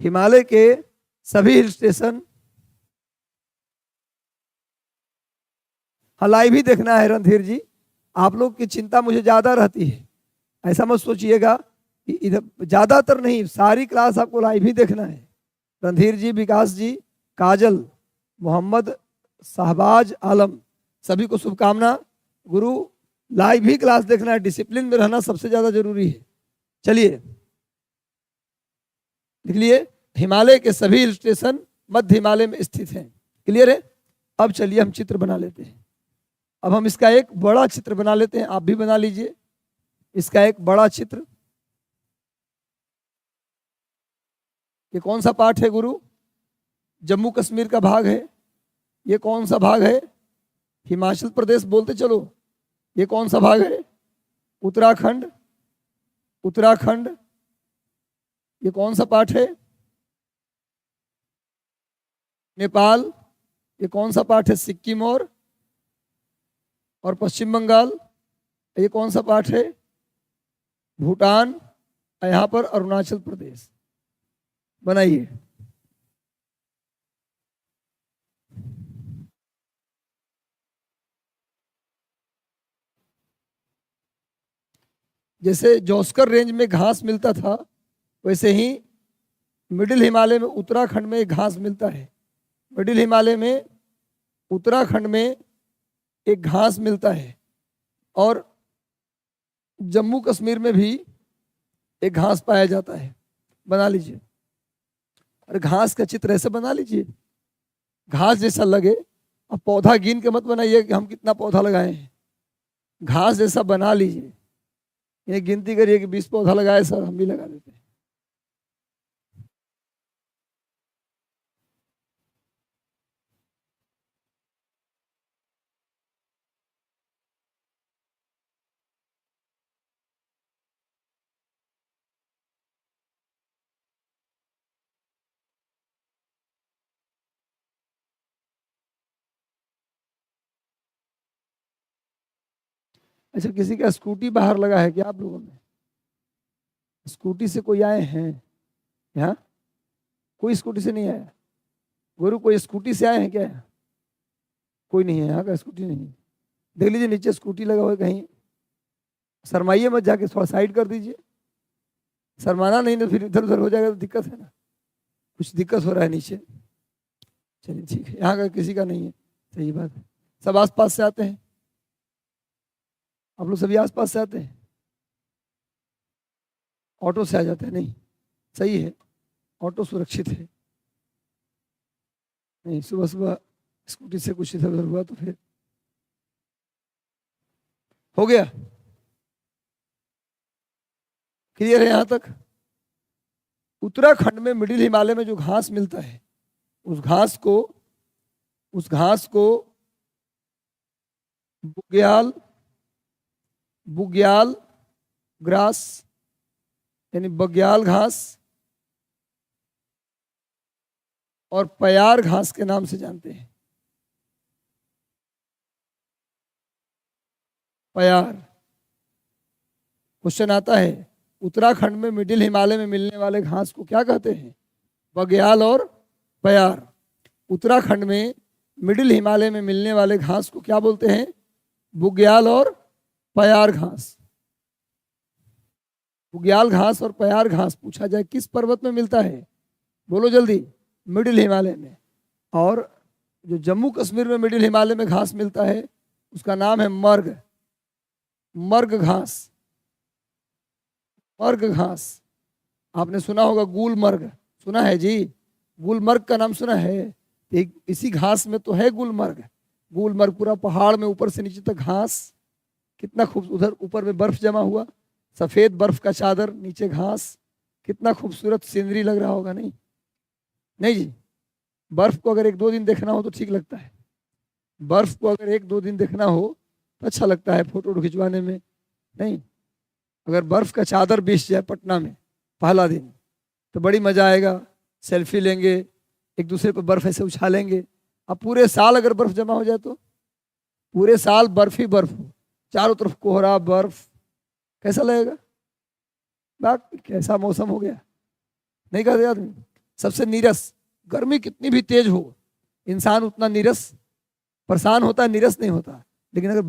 हिमालय के सभी हिल स्टेशन, हाँ लाइव ही देखना है रणधीर जी, आप लोग की चिंता मुझे ज़्यादा रहती है। ऐसा मत सोचिएगा कि इधर, ज़्यादातर नहीं, सारी क्लास आपको लाइव ही देखना है। रणधीर जी, विकास जी, काजल, मोहम्मद, शहबाज आलम, सभी को शुभकामना। गुरु, लाइव ही क्लास देखना है, डिसिप्लिन में रहना सबसे ज़्यादा जरूरी है। चलिए लिख लिए, हिमालय के सभी हिल स्टेशन मध्य हिमालय में स्थित हैं। क्लियर है? अब चलिए हम चित्र बना लेते हैं। अब हम इसका एक बड़ा चित्र बना लेते हैं, आप भी बना लीजिए इसका एक बड़ा चित्र। ये कौन सा पार्ट है गुरु? जम्मू कश्मीर का भाग है। ये कौन सा भाग है? हिमाचल प्रदेश बोलते चलो। ये कौन सा भाग है? उत्तराखंड। उत्तराखंड। ये कौन सा पार्ट है? नेपाल। ये कौन सा पार्ट है? सिक्किम और पश्चिम बंगाल। ये कौन सा पार्ट है? भूटान। यहाँ पर अरुणाचल प्रदेश। बनाइए। जैसे जौस्कर रेंज में घास मिलता था, वैसे ही मिडिल हिमालय में उत्तराखंड में घास मिलता है। मिडिल हिमालय में उत्तराखंड में एक घास मिलता है, और जम्मू कश्मीर में भी एक घास पाया जाता है। बना लीजिए। और घास का चित्र ऐसे बना लीजिए, घास जैसा लगे। अब पौधा गिन के मत बनाइए कि हम कितना पौधा लगाए हैं, घास जैसा बना लीजिए। ये गिनती करिए कि 20 पौधा लगाए सर, हम भी लगा देते हैं। अच्छा, किसी का स्कूटी बाहर लगा है क्या आप लोगों में? स्कूटी से कोई आए हैं यहाँ? कोई स्कूटी से नहीं आया? गुरु, कोई स्कूटी से आए हैं क्या? कोई नहीं है यहाँ का, स्कूटी नहीं। देख लीजिए नीचे स्कूटी लगा हुआ है कहीं। शर्माइए मत, जाके थोड़ा साइड कर दीजिए। शर्माना नहीं तो फिर इधर उधर हो जाएगा तो दिक्कत है ना, कुछ दिक्कत हो रहा है नीचे। चलिए ठीक है, यहाँ का किसी का नहीं है, सही बात है। सब आसपास से आते हैं, आप लोग सभी आसपास से आते हैं, ऑटो से आ जाते हैं? नहीं, सही है, ऑटो सुरक्षित है। नहीं, सुबह सुबह स्कूटी से कुछ इधर उधर हुआ तो फिर हो गया। क्लियर है यहाँ तक? उत्तराखंड में मिडिल हिमालय में जो घास मिलता है, उस घास को बुग्याल ग्रास, यानी बग्याल घास और प्यार घास के नाम से जानते हैं। प्यार। क्वेश्चन आता है, उत्तराखंड में मिडिल हिमालय में मिलने वाले घास को क्या कहते हैं? बग्याल और प्यार। उत्तराखंड में मिडिल हिमालय में मिलने वाले घास को क्या बोलते हैं? बुग्याल और प्यार घास। बुग्याल घास और प्यार घास पूछा जाए किस पर्वत में मिलता है, बोलो जल्दी। मिडिल हिमालय में। और जो जम्मू कश्मीर में मिडिल हिमालय में घास मिलता है उसका नाम है मर्ग। मर्ग घास, मर्ग घास। आपने सुना होगा गुलमर्ग, सुना है जी? गुलमर्ग का नाम सुना है? एक इसी घास में तो है गुलमर्ग। गुलमर्ग पूरा पहाड़ में ऊपर से नीचे तक घास, कितना खूब, उधर ऊपर में बर्फ जमा हुआ, सफेद बर्फ का चादर, नीचे घास, कितना खूबसूरत सीनरी लग रहा होगा। नहीं नहीं जी, बर्फ को अगर 1-2 दिन देखना हो तो ठीक लगता है। बर्फ को अगर 1-2 दिन देखना हो तो अच्छा लगता है फोटो खिंचवाने में। नहीं, अगर बर्फ का चादर बिछ जाए पटना में पहला दिन तो बड़ी मजा आएगा। सेल्फी लेंगे, एक दूसरे पर बर्फ ऐसे उछालेंगे। अब पूरे साल अगर बर्फ जमा हो जाए तो पूरे साल बर्फ ही बर्फ हो, चारों तरफ कोहरा बर्फ, कैसा लगेगा? बाकी कैसा मौसम हो गया, नहीं कहते आदमी। सबसे नीरस, गर्मी कितनी भी तेज हो इंसान उतना नीरस परेशान होता है, नीरस नहीं होता। लेकिन अगर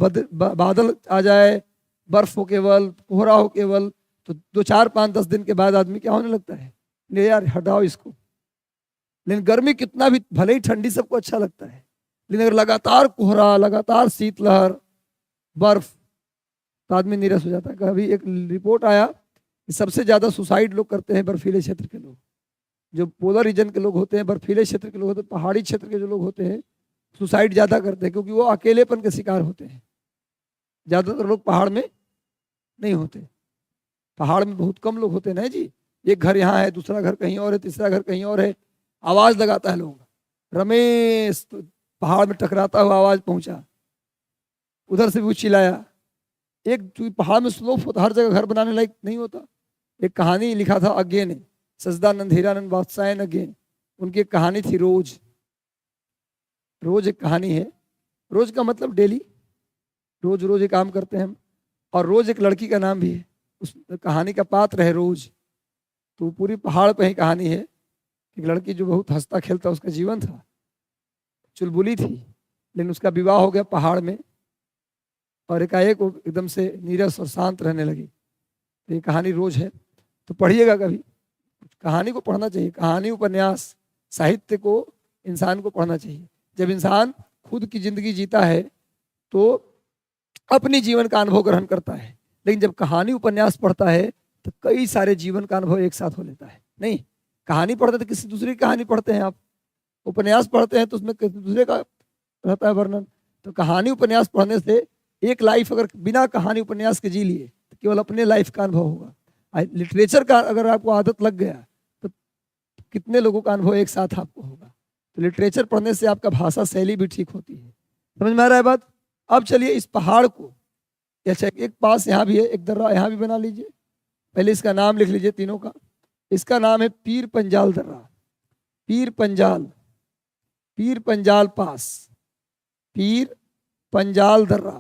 बादल आ जाए, बर्फ हो केवल, कोहरा हो केवल, तो 2-4-5-10 दिन के बाद आदमी क्या होने लगता है, नहीं यार हटाओ इसको। लेकिन गर्मी कितना भी, भले ही ठंडी सबको अच्छा लगता है, लेकिन अगर लगातार कोहरा, लगातार शीतलहर, बर्फ, तो आदमी नीरस हो जाता है। कभी एक रिपोर्ट आया कि सबसे ज्यादा सुसाइड लोग करते हैं बर्फीले क्षेत्र के लोग। जो पोलर रीजन के लोग होते हैं, बर्फीले क्षेत्र के लोग होते हैं, पहाड़ी क्षेत्र के जो लोग होते हैं, सुसाइड ज्यादा करते हैं क्योंकि वो अकेलेपन के शिकार होते हैं। ज्यादातर लोग पहाड़ में नहीं होते, पहाड़ में बहुत कम लोग होते हैं ना जी। एक घर यहाँ है, दूसरा घर कहीं और है, तीसरा घर कहीं और है, आवाज लगाता है लोग, रमेश, तो पहाड़ में टकराता हुआ आवाज पहुंचा, उधर से भी चिल्लाया। एक पहाड़ में स्लोप होता, हर जगह घर बनाने लायक नहीं होता। एक कहानी लिखा था अज्ञे ने, सजदानंद हीरानंद बादशाह अज्ञे, उनकी एक कहानी थी रोज। रोज एक कहानी है, रोज का मतलब डेली, रोज रोज एक काम करते हैं हम। और रोज एक लड़की का नाम भी है, उस कहानी का पात्र है रोज। तो पूरी पहाड़ पे ही कहानी है, एक लड़की जो बहुत हंसता खेलता उसका जीवन था, चुलबुली थी, लेकिन उसका विवाह हो गया पहाड़ में और एकाएक वो एकदम से नीरस और शांत रहने लगी। तो ये कहानी रोज है, तो पढ़िएगा कभी, कहानी को पढ़ना चाहिए। कहानी, उपन्यास, साहित्य को इंसान को पढ़ना चाहिए। जब इंसान खुद की जिंदगी जीता है तो अपनी जीवन का अनुभव ग्रहण करता है, लेकिन जब कहानी उपन्यास पढ़ता है तो कई सारे जीवन का अनुभव एक साथ हो लेता है। नहीं, कहानी पढ़ते तो किसी दूसरे की कहानी पढ़ते हैं आप, उपन्यास पढ़ते हैं तो उसमें किसी दूसरे का रहता है वर्णन। तो कहानी उपन्यास पढ़ने से एक लाइफ अगर बिना कहानी उपन्यास के जी लिए तो केवल अपने लाइफ का अनुभव होगा। लिटरेचर का अगर आपको आदत लग गया तो कितने लोगों का अनुभव एक साथ आपको होगा। तो लिटरेचर पढ़ने से आपका भाषा शैली भी ठीक होती है। समझ में आ रहा है बात? अब चलिए इस पहाड़ को, अच्छा एक पास यहाँ भी है, एक दर्रा यहाँ भी बना लीजिए। पहले इसका नाम लिख लीजिए तीनों का। इसका नाम है पीर पंजाल दर्रा, पीर पंजाल, पीर पंजाल पास, पीर पंजाल दर्रा,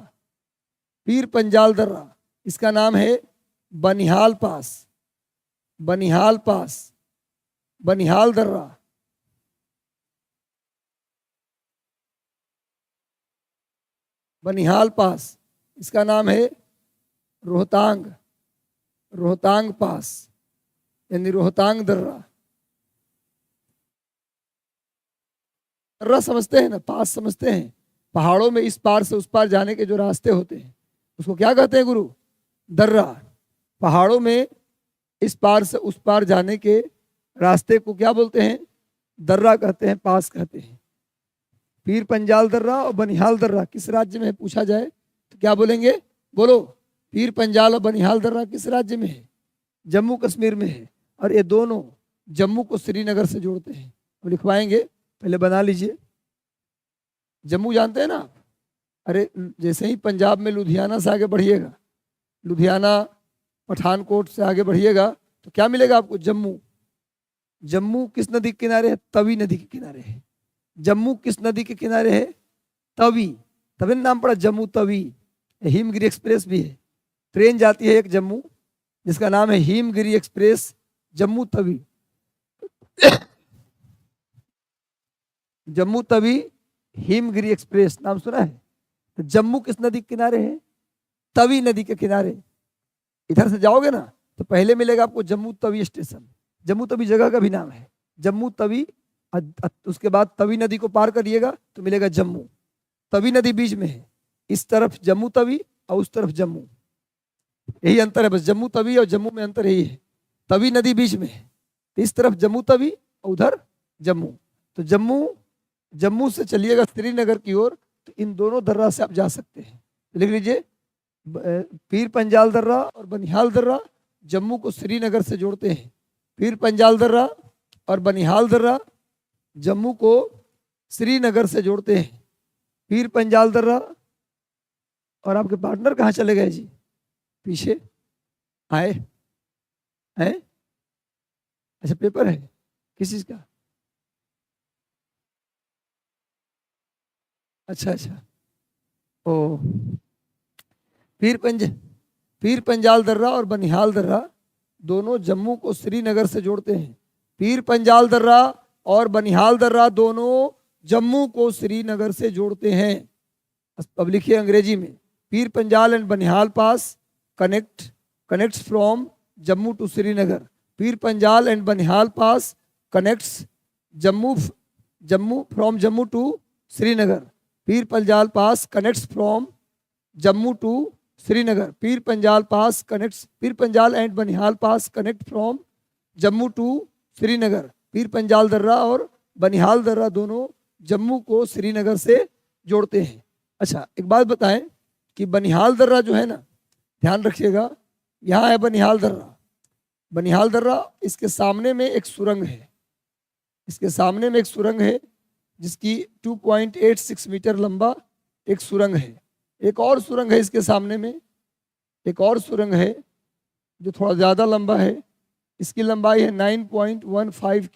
पीर पंजाल दर्रा। इसका नाम है बनिहाल पास, बनिहाल पास, बनिहाल दर्रा, बनिहाल पास। इसका नाम है रोहतांग, रोहतांग पास, यानी रोहतांग दर्रा। दर्रा समझते हैं ना, पास समझते हैं। पहाड़ों में इस पार से उस पार जाने के जो रास्ते होते हैं उसको क्या कहते हैं गुरु? दर्रा। पहाड़ों में इस पार से उस पार जाने के रास्ते को क्या बोलते हैं? दर्रा कहते हैं, पास कहते हैं। पीर पंजाल दर्रा और बनिहाल दर्रा किस राज्य में है पूछा जाए तो क्या बोलेंगे? बोलो। पीर पंजाल और बनिहाल दर्रा किस राज्य में है? जम्मू कश्मीर में है। और ये दोनों जम्मू को श्रीनगर से जोड़ते हैं। अब लिखवाएंगे, पहले बना लीजिए। जम्मू जानते हैं ना आप? अरे जैसे ही पंजाब में लुधियाना से आगे बढ़िएगा, लुधियाना पठानकोट से आगे बढ़िएगा तो क्या मिलेगा आपको? जम्मू। जम्मू किस नदी के किनारे है? तवी नदी के किनारे है। जम्मू किस नदी के किनारे है? तवी, तभी नाम पड़ा जम्मू तवी। हिमगिरी एक्सप्रेस भी है, ट्रेन जाती है एक जम्मू जिसका नाम है हिमगिरी एक्सप्रेस, जम्मू तवी। जम्मू तवी हिमगिरी एक्सप्रेस नाम सुना है? तो जम्मू किस नदी के किनारे है? तवी नदी के किनारे। इधर से जाओगे ना तो पहले मिलेगा आपको जम्मू तवी स्टेशन। जम्मू तवी जगह का भी नाम है, जम्मू तवी। उसके बाद तवी नदी को पार करिएगा तो मिलेगा जम्मू। तवी नदी बीच में है, इस तरफ जम्मू तवी और उस तरफ जम्मू, यही अंतर है बस। जम्मू तवी और जम्मू में अंतर यही है, तवी नदी बीच में है, तो इस तरफ जम्मू तवी और उधर जम्मू। तो जम्मू से चलिएगा श्रीनगर की ओर, तो इन दोनों दर्रा से आप जा सकते हैं। तो लिख लीजिए, पीर पंजाल दर्रा और बनिहाल दर्रा जम्मू को श्रीनगर से जोड़ते हैं। पीर पंजाल दर्रा और बनिहाल दर्रा जम्मू को श्रीनगर से जोड़ते हैं। पीर पंजाल दर्रा, और आपके पार्टनर कहाँ चले गए जी? पीछे आए हैं? अच्छा, पेपर है किस चीज का? अच्छा अच्छा, ओ। पीर पंजाल दर्रा और बनिहाल दर्रा दोनों जम्मू को श्रीनगर से जोड़ते हैं। पीर पंजाल दर्रा और बनिहाल दर्रा दोनों जम्मू को श्रीनगर से जोड़ते हैं। अब लिखिए अंग्रेजी में, Pir Panjal and Banihal pass connects from Jammu to Srinagar. Pir Panjal and Banihal pass connects Jammu from Jammu to Srinagar. Pir Panjal pass connects from Jammu to Srinagar. Pir Panjal and Banihal pass connect from Jammu to Srinagar. Pir Panjal दर्रा और बनिहाल दर्रा दोनों जम्मू को श्रीनगर से जोड़ते हैं। अच्छा, एक बात बताएं कि बनिहाल दर्रा जो है ना, ध्यान रखिएगा, यहाँ है बनिहाल दर्रा। बनिहाल दर्रा, इसके सामने में एक सुरंग है, इसके सामने में एक सुरंग है जिसकी 2.86 मीटर लंबा एक सुरंग है। एक और सुरंग है इसके सामने में, एक और सुरंग है जो थोड़ा ज़्यादा लंबा है, इसकी लंबाई है 9.15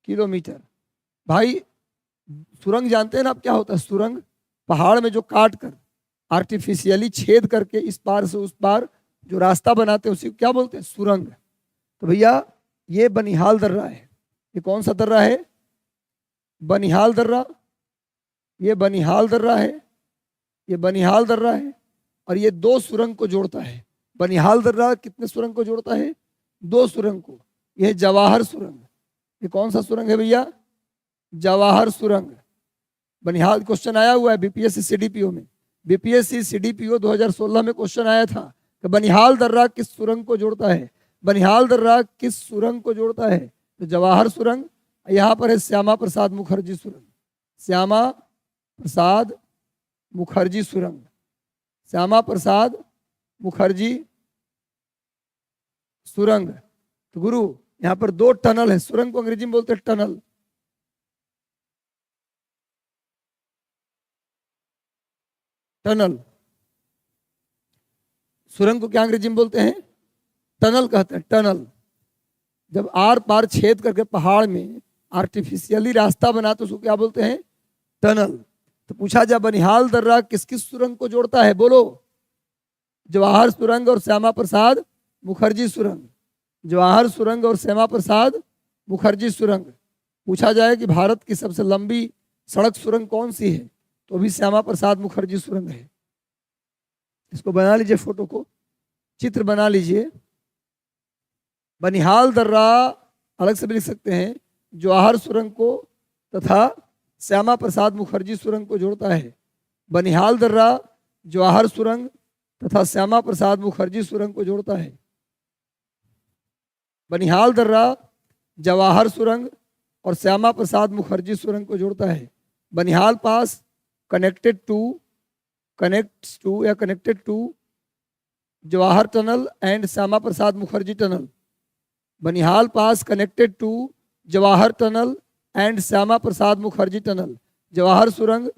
किलोमीटर। भाई, सुरंग जानते हैं ना आप क्या होता है? सुरंग पहाड़ में जो काट कर आर्टिफिशियली छेद करके इस पार से उस पार जो रास्ता बनाते हैं उसी को क्या बोलते हैं? सुरंग। तो भैया ये बनिहाल दर्रा है। ये कौन सा दर्रा है? बनिहाल दर्रा। ये बनिहाल दर्रा है, ये बनिहाल दर्रा है, और ये दो सुरंग को जोड़ता है। बनिहाल दर्रा कितने सुरंग को जोड़ता है? दो सुरंग को। यह जवाहर सुरंग। ये कौन सा सुरंग है भैया? जवाहर सुरंग। बनिहाल क्वेश्चन आया हुआ है बीपीएससी सीडीपीओ में। बीपीएससी सीडीपीओ 2016 में क्वेश्चन आया था कि बनिहाल दर्रा किस सुरंग को जोड़ता है? बनिहाल दर्रा किस सुरंग को जोड़ता है? तो जवाहर सुरंग। यहाँ पर है श्यामा प्रसाद मुखर्जी सुरंग। श्यामा प्रसाद मुखर्जी सुरंग। श्यामा प्रसाद मुखर्जी सुरंग। तो गुरु, यहाँ पर दो टनल है। सुरंग को अंग्रेजी में बोलते हैं टनल। टनल। सुरंग को क्या अंग्रेजी में बोलते हैं? टनल कहते हैं, टनल। जब आर पार छेद करके पहाड़ में आर्टिफिशियली रास्ता बनाते उसको क्या बोलते हैं? टनल। तो पूछा जा बनिहाल दर्रा किस किस सुरंग को जोड़ता है? बोलो। जवाहर सुरंग और श्यामा प्रसाद मुखर्जी सुरंग। जवाहर सुरंग और श्यामा प्रसाद मुखर्जी सुरंग। पूछा जाए कि भारत की सबसे लंबी सड़क सुरंग कौन सी है, तो भी श्यामा प्रसाद मुखर्जी सुरंग है। इसको बना लीजिए, फोटो को चित्र बना लीजिए। बनिहाल दर्रा अलग से भी लिख सकते हैं, जवाहर सुरंग को तथा श्यामा प्रसाद मुखर्जी सुरंग को जोड़ता है। बनिहाल दर्रा जवाहर सुरंग तथा श्यामा प्रसाद मुखर्जी सुरंग को जोड़ता है। बनिहाल दर्रा जवाहर सुरंग और श्यामा प्रसाद मुखर्जी सुरंग को जोड़ता है। Banihal pass connected to Jawahar tunnel and Shyama Prasad Mukherjee tunnel. Banihal pass connected to Jawahar tunnel and Shyama Prasad Mukherjee tunnel. Jawahar सुरंग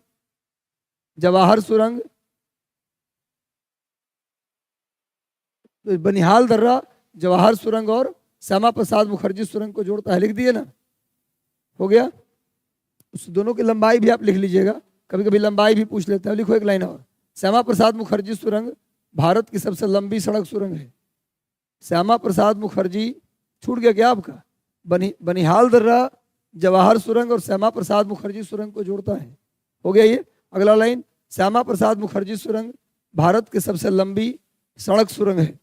बनिहाल दर्रा जवाहर सुरंग और श्यामा प्रसाद मुखर्जी सुरंग को जोड़ता है। लिख दिए ना, हो गया। उस दोनों की लंबाई भी आप लिख लीजिएगा, कभी कभी लंबाई भी पूछ लेते हैं। लिखो एक लाइन और, श्यामा प्रसाद मुखर्जी सुरंग भारत की सबसे लंबी सड़क सुरंग है। श्यामा प्रसाद मुखर्जी, छूट गया क्या आपका? बनिहाल दर्रा जवाहर सुरंग और श्यामा प्रसाद मुखर्जी सुरंग को जोड़ता है। हो गया ये। अगला लाइन, श्यामा प्रसाद मुखर्जी सुरंग भारत की सबसे लंबी सड़क सुरंग है।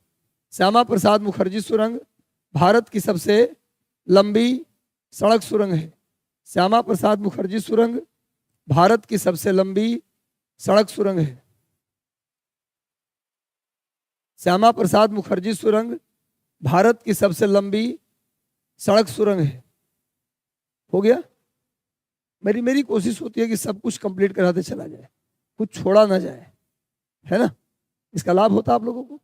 श्यामा प्रसाद मुखर्जी सुरंग भारत की सबसे लंबी सड़क सुरंग है। श्यामा प्रसाद मुखर्जी सुरंग भारत की सबसे लंबी सड़क सुरंग है। श्यामा प्रसाद मुखर्जी सुरंग भारत की सबसे लंबी सड़क सुरंग है। हो गया। मेरी कोशिश होती है कि सब कुछ कंप्लीट कराते चला जाए, कुछ छोड़ा ना जाए, है ना। इसका लाभ होता आप लोगों को,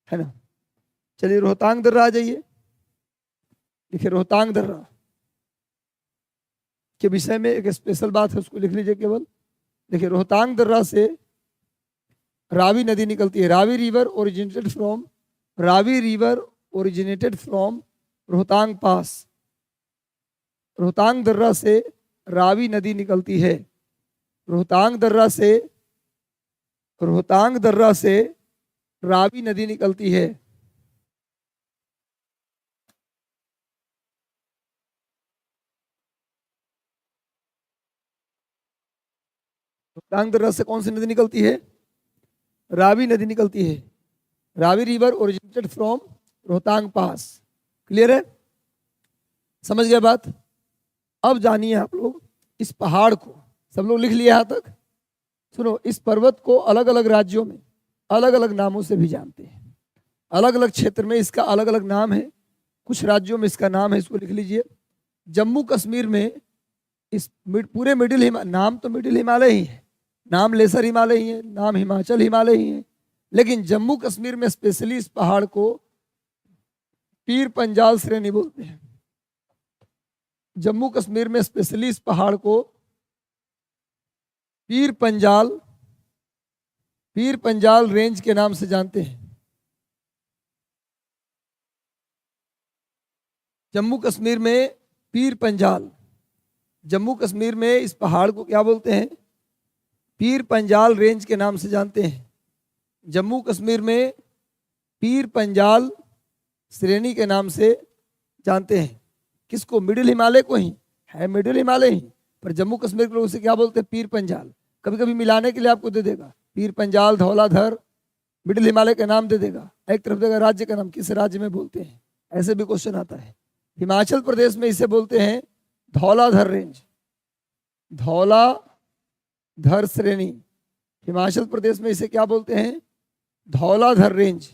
है ना। चलिए रोहतांग दर्रा आ जाइए। देखिए रोहतांग दर्रा के विषय में एक स्पेशल बात है, उसको लिख लीजिए केवल। देखिए रोहतांग दर्रा से रावी नदी निकलती है। Ravi river originated from Rohtang pass. Rohtang दर्रा से रावी नदी निकलती है। रोहतांग दर्रा से रावी नदी निकलती है। रोहतांग दर्रा से कौन सी नदी निकलती है? रावी नदी निकलती है। Ravi river originated from Rohtang pass. Clear है? समझ गया बात? अब जानिए आप लोग इस पहाड़ को। सब लोग लिख लिए यहां तक? सुनो, इस पर्वत को अलग अलग राज्यों में अलग अलग नामों से भी जानते हैं। अलग अलग क्षेत्र में इसका अलग अलग नाम है। कुछ राज्यों में इसका नाम है, इसको लिख लीजिए। जम्मू कश्मीर में इस पूरे मिडिल हिमालय, नाम तो मिडिल हिमालय ही है, नाम लेसर हिमालय ही है, नाम हिमाचल हिमालय ही है, लेकिन जम्मू कश्मीर में स्पेशली इस पहाड़ को पीर पंजाल श्रेणी बोलते हैं। जम्मू कश्मीर में स्पेशली इस पहाड़ को पीर पंजाल रेंज के नाम से जानते हैं। जम्मू कश्मीर में जम्मू कश्मीर में इस पहाड़ को क्या बोलते हैं? पीर पंजाल रेंज के नाम से जानते हैं। जम्मू कश्मीर में पीर पंजाल श्रेणी के नाम से जानते हैं। किसको? मिडिल हिमालय को ही है, मिडिल हिमालय ही, पर जम्मू कश्मीर के लोग उसे क्या बोलते हैं? पीर पंजाल। कभी कभी मिलाने के लिए आपको दे देगा पीर पंजाल, धौलाधर, मिडिल हिमालय का नाम दे देगा, एक तरफ देगा राज्य का नाम, किस राज्य में बोलते हैं, ऐसे भी क्वेश्चन आता है। हिमाचल प्रदेश में इसे बोलते हैं धौलाधर रेंज, धौलाधर श्रेणी। हिमाचल प्रदेश में इसे क्या बोलते हैं? धौलाधर रेंज।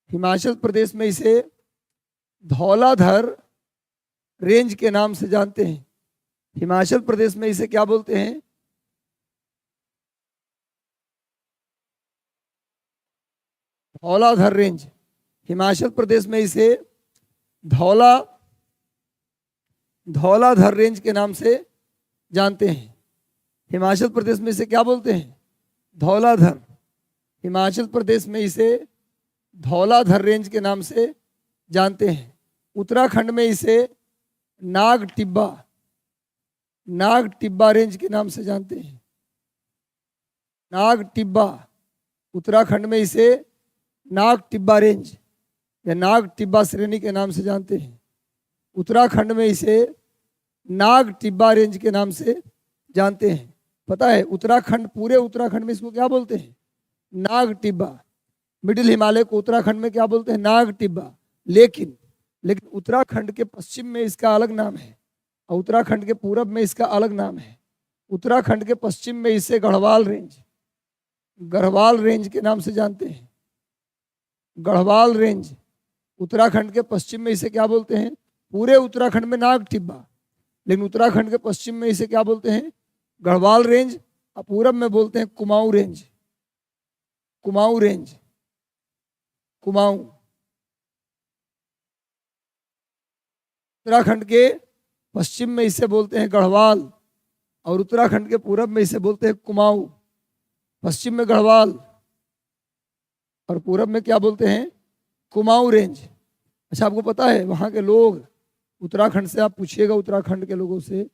हिमाचल प्रदेश में इसे धौलाधर रेंज के नाम से जानते हैं। हिमाचल प्रदेश में इसे क्या बोलते हैं? धौलाधर रेंज। हिमाचल प्रदेश में इसे धौलाधर रेंज के नाम से जानते हैं। हिमाचल प्रदेश में इसे क्या बोलते हैं? धौलाधर। हिमाचल प्रदेश में इसे धौलाधर रेंज के नाम से जानते हैं। उत्तराखंड में इसे नाग टिब्बा रेंज के नाम से जानते हैं। नाग टिब्बा। उत्तराखंड में इसे नाग टिब्बा रेंज या नाग टिब्बा श्रेणी के नाम से जानते हैं। उत्तराखंड में इसे नाग टिब्बा रेंज के नाम से जानते हैं। पता है उत्तराखंड, पूरे उत्तराखंड में इसको क्या बोलते हैं? नाग टिब्बा। मिडिल हिमालय को उत्तराखंड में क्या बोलते हैं? नाग टिब्बा। लेकिन उत्तराखंड के पश्चिम में इसका अलग नाम है और उत्तराखंड के पूरब में इसका अलग नाम है। उत्तराखंड के पश्चिम में इसे गढ़वाल रेंज के नाम से जानते हैं। गढ़वाल रेंज। उत्तराखंड के पश्चिम में इसे क्या बोलते हैं? पूरे उत्तराखंड में नाग टिब्बा, लेकिन उत्तराखंड के पश्चिम में इसे क्या बोलते हैं? गढ़वाल रेंज। और पूरब में बोलते हैं कुमाऊं रेंज। उत्तराखंड के पश्चिम में इसे बोलते हैं गढ़वाल और उत्तराखंड के पूरब में इसे बोलते हैं कुमाऊं। पश्चिम में गढ़वाल और पूरब में क्या बोलते हैं? कुमाऊं रेंज। अच्छा, आपको पता है वहाँ के लोग, उत्तराखंड से आप पूछिएगा उत्तराखंड के लोगों से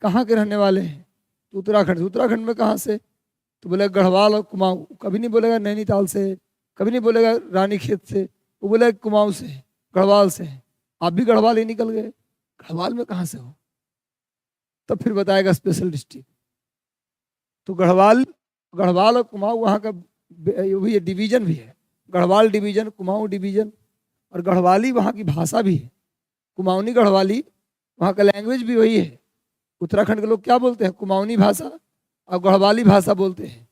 कहाँ के रहने वाले हैं, तो उत्तराखंड में कहाँ से, तो बोलेगा गढ़वाल और कुमाऊं। कभी नहीं बोलेगा नैनीताल से, कभी नहीं बोलेगा रानीखेत से, वो बोलेगा कुमाऊं से, गढ़वाल से। आप भी गढ़वाल ही निकल गए, गढ़वाल में कहाँ से हो? तब फिर बताएगा स्पेशल डिस्ट्रिक्ट। तो गढ़वाल और कुमाऊं वहाँ का भी डिवीजन भी है। गढ़वाल डिवीजन, कुमाऊं डिवीजन, और गढ़वाली वहाँ की भाषा भी है। कुमाऊनी गढ़वाली वहाँ का लैंग्वेज भी वही है। उत्तराखंड के लोग क्या बोलते हैं? कुमाऊनी भाषा और गढ़वाली भाषा बोलते हैं।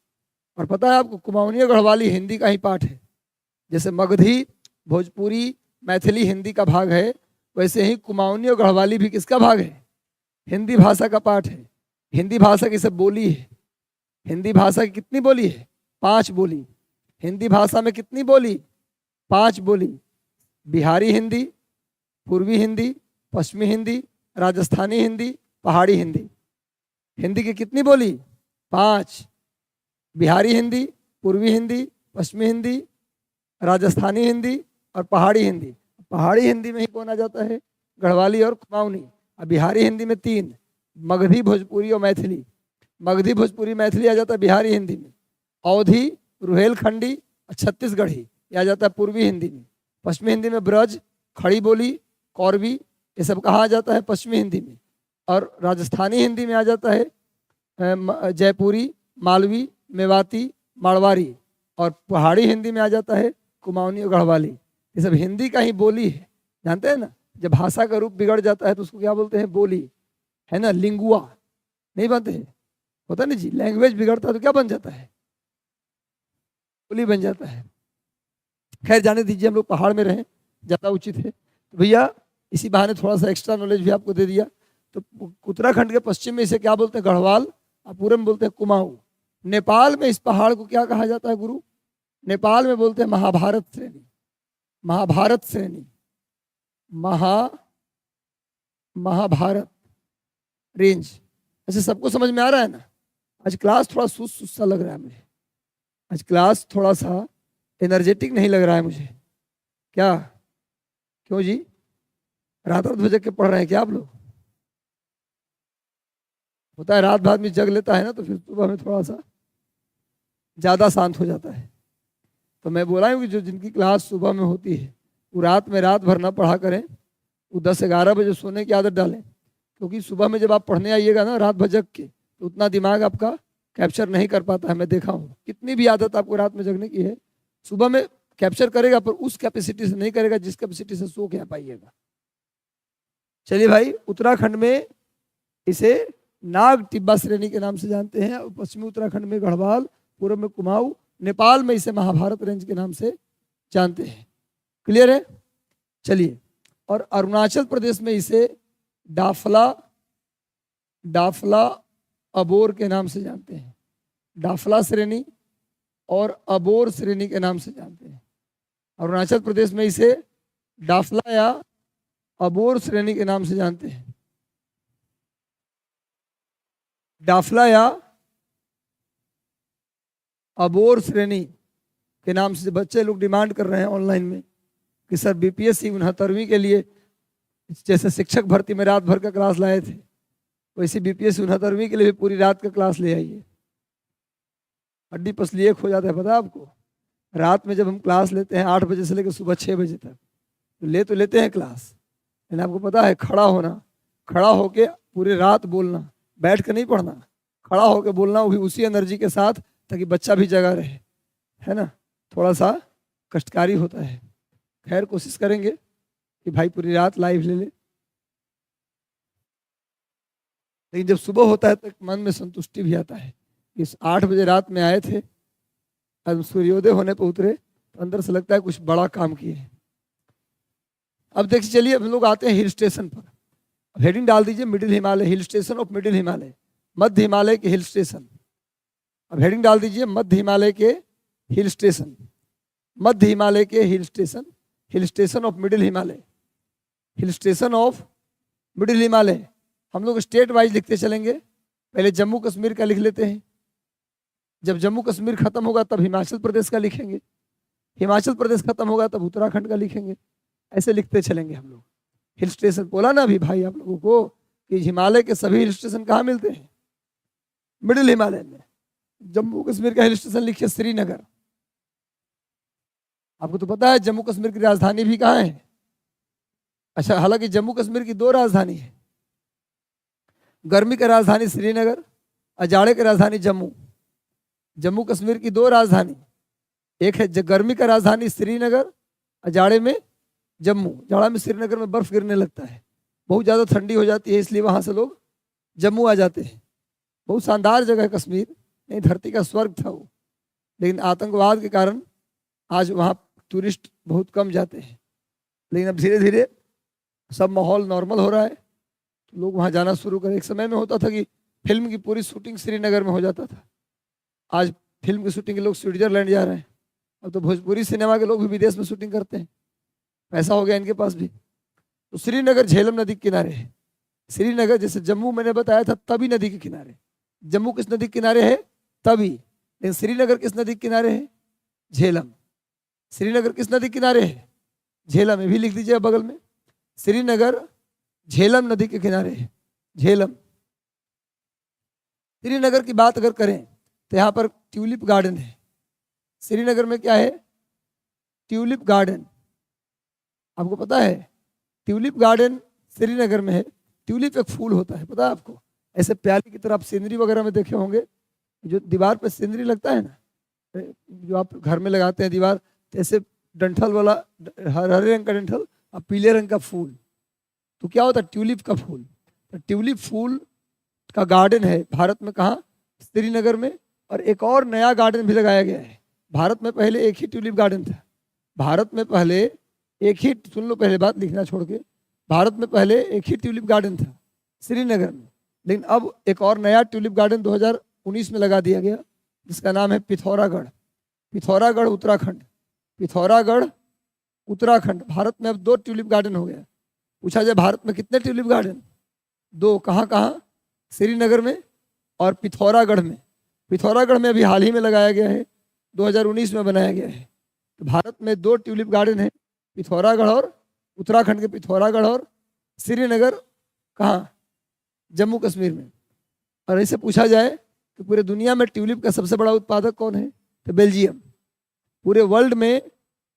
और पता है आपको, कुमाऊनी और गढ़वाली हिंदी का ही पार्ट है। जैसे मगधी, भोजपुरी, मैथिली हिंदी का भाग है, वैसे ही कुमाऊनी और गढ़वाली भी किसका भाग है? हिंदी भाषा का पार्ट है। हिंदी भाषा की सब बोली है। हिंदी भाषा की कितनी बोली है? 5 बोली। हिंदी भाषा में कितनी बोली? 5 बोली। बिहारी हिंदी, पूर्वी हिंदी, पश्चिमी हिंदी, राजस्थानी हिंदी, पहाड़ी हिंदी। हिंदी की कितनी बोली? 5। बिहारी हिंदी, पूर्वी हिंदी, पश्चिमी हिंदी, राजस्थानी हिंदी और पहाड़ी हिंदी। पहाड़ी हिंदी में ही कौन आ जाता है? गढ़वाली और कुमाऊनी। और बिहारी हिंदी में 3, मगधी, भोजपुरी और मैथिली। मगधी, भोजपुरी, मैथिली आ जाता है बिहारी हिंदी में। अवधी, रुहेलखंडी और छत्तीसगढ़ी ये आ जाता है पूर्वी हिंदी में। पश्चिमी हिंदी में ब्रज, खड़ी बोली, कौरवी, ये सब कहाँ आ जाता है? पश्चिमी हिंदी में। और राजस्थानी हिंदी में आ जाता है जयपुरी, मालवी, मेवाती, मारवाड़ी। और पहाड़ी हिंदी में आ जाता है कुमाऊनी और गढ़वाली। ये सब हिंदी का ही बोली है। जानते हैं ना, जब भाषा का रूप बिगड़ जाता है तो उसको क्या बोलते हैं? बोली, है ना। लिंगुआ नहीं बनते हैं, होता नहीं जी। लैंग्वेज बिगड़ता है तो क्या बन जाता है? बोली बन जाता है। खैर जाने दीजिए, हम लोग पहाड़ में रहें ज़्यादा उचित है। तो भैया इसी बहाने थोड़ा सा एक्स्ट्रा नॉलेज भी आपको दे दिया। तो उत्तराखंड के पश्चिम में इसे क्या बोलते हैं? गढ़वाल। और पूर्व में बोलते हैं कुमाऊं। नेपाल में इस पहाड़ को क्या कहा जाता है गुरु? नेपाल में बोलते हैं महाभारत श्रेणी। महाभारत श्रेणी, महाभारत रेंज। ऐसे सबको समझ में आ रहा है ना? आज क्लास थोड़ा सुस्त सा लग रहा है मुझे। आज क्लास थोड़ा सा एनर्जेटिक नहीं लग रहा है मुझे। क्या? क्यों जी? रात रात भर के पढ़ रहे हैं क्या आप लोग? होता है रात भर में जग लेता है ना, तो फिर सुबह में थोड़ा सा ज़्यादा शांत हो जाता है। तो मैं बोला हूँ कि जो जिनकी क्लास सुबह में होती है वो रात भर ना पढ़ा करें। वो 10-11 बजे सोने की आदत डालें, क्योंकि सुबह में जब आप पढ़ने आइएगा ना रात भर जग के, तो उतना दिमाग आपका कैप्चर नहीं कर पाता है। मैं देखा हूँ, कितनी भी आदत आपको रात में जगने की है, सुबह में कैप्चर करेगा पर उस कैपेसिटी से नहीं करेगा जिस कैपेसिटी से सो के पाइएगा। चलिए भाई, उत्तराखंड में इसे नाग टिब्बा श्रेणी के नाम से जानते हैं। पश्चिमी उत्तराखंड में गढ़वाल, पूर्व में कुमाऊं, नेपाल में इसे महाभारत रेंज के नाम से जानते हैं। क्लियर है? चलिए, और अरुणाचल प्रदेश में इसे डाफला अबोर के नाम से जानते हैं। डाफला श्रेणी और अबोर श्रेणी के नाम से जानते हैं। अरुणाचल प्रदेश में इसे डाफला या अबोर श्रेणी के नाम से जानते हैं। डाफला या अबोर श्रेणी के नाम से बच्चे लोग डिमांड कर रहे हैं ऑनलाइन में कि सर बीपीएससी 69वीं के लिए जैसे शिक्षक भर्ती में रात भर का क्लास लाए थे, वैसे बीपीएससी 69वीं के लिए भी पूरी रात का क्लास ले आइए। हड्डी पसली एक हो जाता है, पता है आपको? रात में जब हम क्लास लेते हैं 8 बजे से लेकर सुबह 6 बजे तक, तो लेते हैं क्लास, लेकिन आपको पता है खड़ा होना, खड़ा होके पूरी रात बोलना, बैठ कर नहीं पढ़ना, खड़ा होकर बोलना, वो भी उसी एनर्जी के साथ, ताकि बच्चा भी जगा रहे, है ना। थोड़ा सा कष्टकारी होता है। खैर कोशिश करेंगे कि भाई पूरी रात लाइव ले ले, लेकिन जब सुबह होता है तो मन में संतुष्टि भी आता है। इस 8 बजे रात में आए थे, अब सूर्योदय होने पर उतरे, तो अंदर से लगता है कुछ बड़ा काम किए। अब देखिए, चलिए हम लोग आते हैं हिल स्टेशन पर। अब हेडिंग डाल दीजिए middle Himalaya, hill station of middle Himalaya, मध्य हिमालय के हिल स्टेशन। अब हेडिंग डाल दीजिए मध्य हिमालय के हिल स्टेशन, मध्य हिमालय के hill station, hill station of middle Himalaya, hill station of middle Himalaya. हम लोग स्टेट वाइज लिखते चलेंगे। पहले जम्मू कश्मीर का लिख लेते हैं, जब जम्मू कश्मीर खत्म होगा तब हिमाचल प्रदेश का लिखेंगे, हिमाचल प्रदेश खत्म होगा तब उत्तराखंड का लिखेंगे। ऐसे लिखते चलेंगे हम लोग। हिल स्टेशन बोला ना अभी भाई आप लोगों को कि हिमालय के सभी हिल स्टेशन कहाँ मिलते हैं? मिडिल हिमालय में। जम्मू कश्मीर का हिल स्टेशन लिखिए श्रीनगर। आपको तो पता है जम्मू कश्मीर की राजधानी भी कहाँ है? अच्छा, हालांकि जम्मू कश्मीर की 2 राजधानी है, गर्मी की राजधानी श्रीनगर और जाड़े की राजधानी जम्मू। जम्मू कश्मीर की 2 राजधानी, एक है गर्मी का राजधानी श्रीनगर और जाड़े में जम्मू। जाड़ा में श्रीनगर में बर्फ गिरने लगता है, बहुत ज़्यादा ठंडी हो जाती है, इसलिए वहाँ से लोग जम्मू आ जाते हैं। बहुत शानदार जगह है कश्मीर, नहीं धरती का स्वर्ग था वो, लेकिन आतंकवाद के कारण आज वहाँ टूरिस्ट बहुत कम जाते हैं। लेकिन अब धीरे धीरे सब माहौल नॉर्मल हो रहा है, तो लोग वहाँ जाना शुरू करें। एक समय में होता था कि फिल्म की पूरी शूटिंग श्रीनगर में हो जाता था, आज फिल्म की शूटिंग के लोग स्विट्जरलैंड जा रहे हैं। अब तो भोजपुरी सिनेमा के लोग भी विदेश में शूटिंग करते हैं, पैसा हो गया इनके पास भी। तो श्रीनगर झेलम नदी के किनारे है। श्रीनगर जैसे जम्मू मैंने बताया था तवी नदी के किनारे, जम्मू किस नदी के किनारे है? तवी। लेकिन श्रीनगर किस नदी के किनारे है? झेलम। श्रीनगर किस नदी के किनारे है? झेलम। ये भी लिख दीजिए बगल में, श्रीनगर झेलम नदी के किनारे है, झेलम। श्रीनगर की बात अगर करें तो यहाँ पर ट्यूलिप गार्डन है। श्रीनगर में क्या है? Tulip garden. आपको पता है ट्यूलिप गार्डन श्रीनगर में है। ट्यूलिप एक फूल होता है, पता है आपको? ऐसे प्याली की तरह आप सीनरी वगैरह में देखे होंगे, जो दीवार पर सीनरी लगता है ना, जो आप घर में लगाते हैं दीवार, तो ऐसे डंठल वाला, हरे रंग का डंठल और पीले रंग का फूल, तो क्या होता है? ट्यूलिप का फूल। तो ट्यूलिप फूल का गार्डन है भारत में, कहाँ? श्रीनगर में। और एक और नया गार्डन भी लगाया गया है। भारत में पहले एक ही ट्यूलिप गार्डन था। भारत में पहले एक ही, सुन लो पहले बात लिखना छोड़ के, भारत में पहले एक ही ट्यूलिप गार्डन था श्रीनगर में। लेकिन अब एक और नया ट्यूलिप गार्डन 2019 में लगा दिया गया, जिसका नाम है पिथौरागढ़। पिथौरागढ़ उत्तराखंड, पिथौरागढ़ उत्तराखंड। भारत में अब 2 ट्यूलिप गार्डन हो गया। पूछा जाए भारत में कितने ट्यूलिप गार्डन? 2। कहाँ कहाँ? श्रीनगर में और पिथौरागढ़ में। पिथौरागढ़ में अभी हाल ही में लगाया गया है, 2019 में बनाया गया है। तो भारत में 2 ट्यूलिप गार्डन है, पिथौरागढ़ और उत्तराखंड के पिथौरागढ़ और श्रीनगर, कहाँ? जम्मू कश्मीर में। और ऐसे पूछा जाए कि पूरे दुनिया में ट्यूलिप का सबसे बड़ा उत्पादक कौन है? तो बेल्जियम। पूरे वर्ल्ड में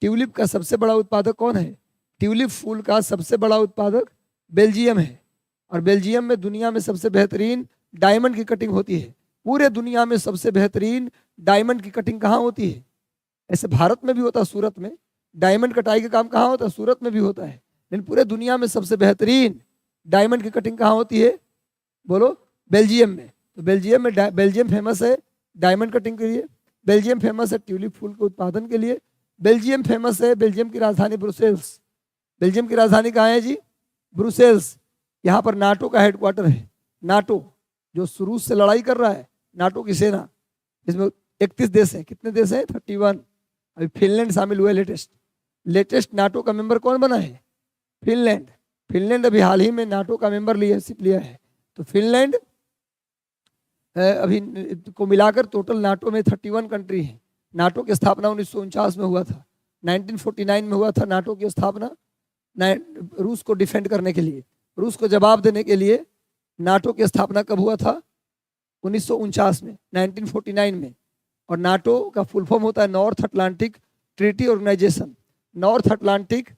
ट्यूलिप का सबसे बड़ा उत्पादक कौन है? ट्यूलिप फूल का सबसे बड़ा उत्पादक बेल्जियम है। और बेल्जियम में दुनिया में सबसे बेहतरीन डायमंड की कटिंग होती है। पूरे दुनिया में सबसे बेहतरीन डायमंड की कटिंग कहाँ होती है? ऐसे भारत में भी होता है, सूरत में। डायमंड कटाई का काम कहाँ होता है? सूरत में भी होता है। लेकिन पूरे दुनिया में सबसे बेहतरीन डायमंड की कटिंग कहाँ होती है? बोलो। बेल्जियम में। तो बेल्जियम में बेल्जियम फेमस है डायमंड कटिंग के लिए। बेल्जियम फेमस है ट्यूलिप फूल के उत्पादन के लिए। बेल्जियम फेमस है, बेल्जियम की राजधानी ब्रुसेल्स। बेल्जियम की राजधानी कहाँ है जी? ब्रुसेल्स। यहाँ पर नाटो का हेडक्वार्टर है। नाटो जो रूस से लड़ाई कर रहा है, नाटो की सेना, इसमें 31 देश हैं। कितने देश हैं? 31। अभी फिनलैंड शामिल हुआ है। लेटेस्ट नाटो का मेंबर कौन बना है? फिनलैंड। फिनलैंड अभी हाल ही में नाटो का मेंबर लिया है। तो फिनलैंड अभी को मिलाकर टोटल नाटो में 31 कंट्री है। नाटो की स्थापना 1949 में हुआ था। 1949 में हुआ था नाटो की स्थापना, रूस को डिफेंड करने के लिए, रूस को जवाब देने के लिए। नाटो की स्थापना कब हुआ था? 1949 में, 1949 में। और नाटो का फुल फॉर्म होता है North Atlantic Treaty Organization. North Atlantic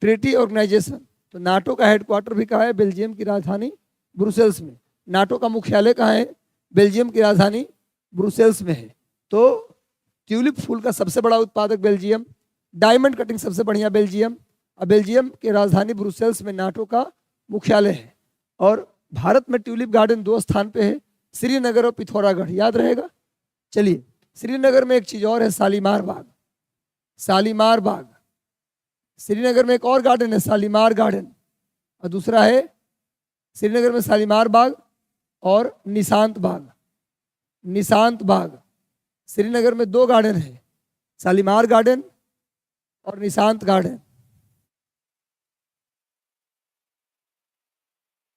Treaty Organization. तो नाटो का हेडक्वार्टर भी कहाँ है? बेल्जियम की राजधानी ब्रुसेल्स में। नाटो का मुख्यालय कहाँ है? बेल्जियम की राजधानी ब्रुसेल्स में है। तो ट्यूलिप फूल का सबसे बड़ा उत्पादक बेल्जियम, डायमंड कटिंग सबसे बढ़िया बेल्जियम, और बेल्जियम की राजधानी ब्रुसेल्स में नाटो का मुख्यालय है। और भारत में ट्यूलिप गार्डन 2 स्थान पे है, श्रीनगर और पिथौरागढ़। याद रहेगा। चलिए, श्रीनगर में एक चीज और है, शालीमार बाग। शालीमार बाग। श्रीनगर में एक और गार्डन है, शालीमार गार्डन। और दूसरा है श्रीनगर में शालीमार बाग और निशांत बाग। निशांत बाग। श्रीनगर में 2 गार्डन है, शालीमार गार्डन और निशांत गार्डन।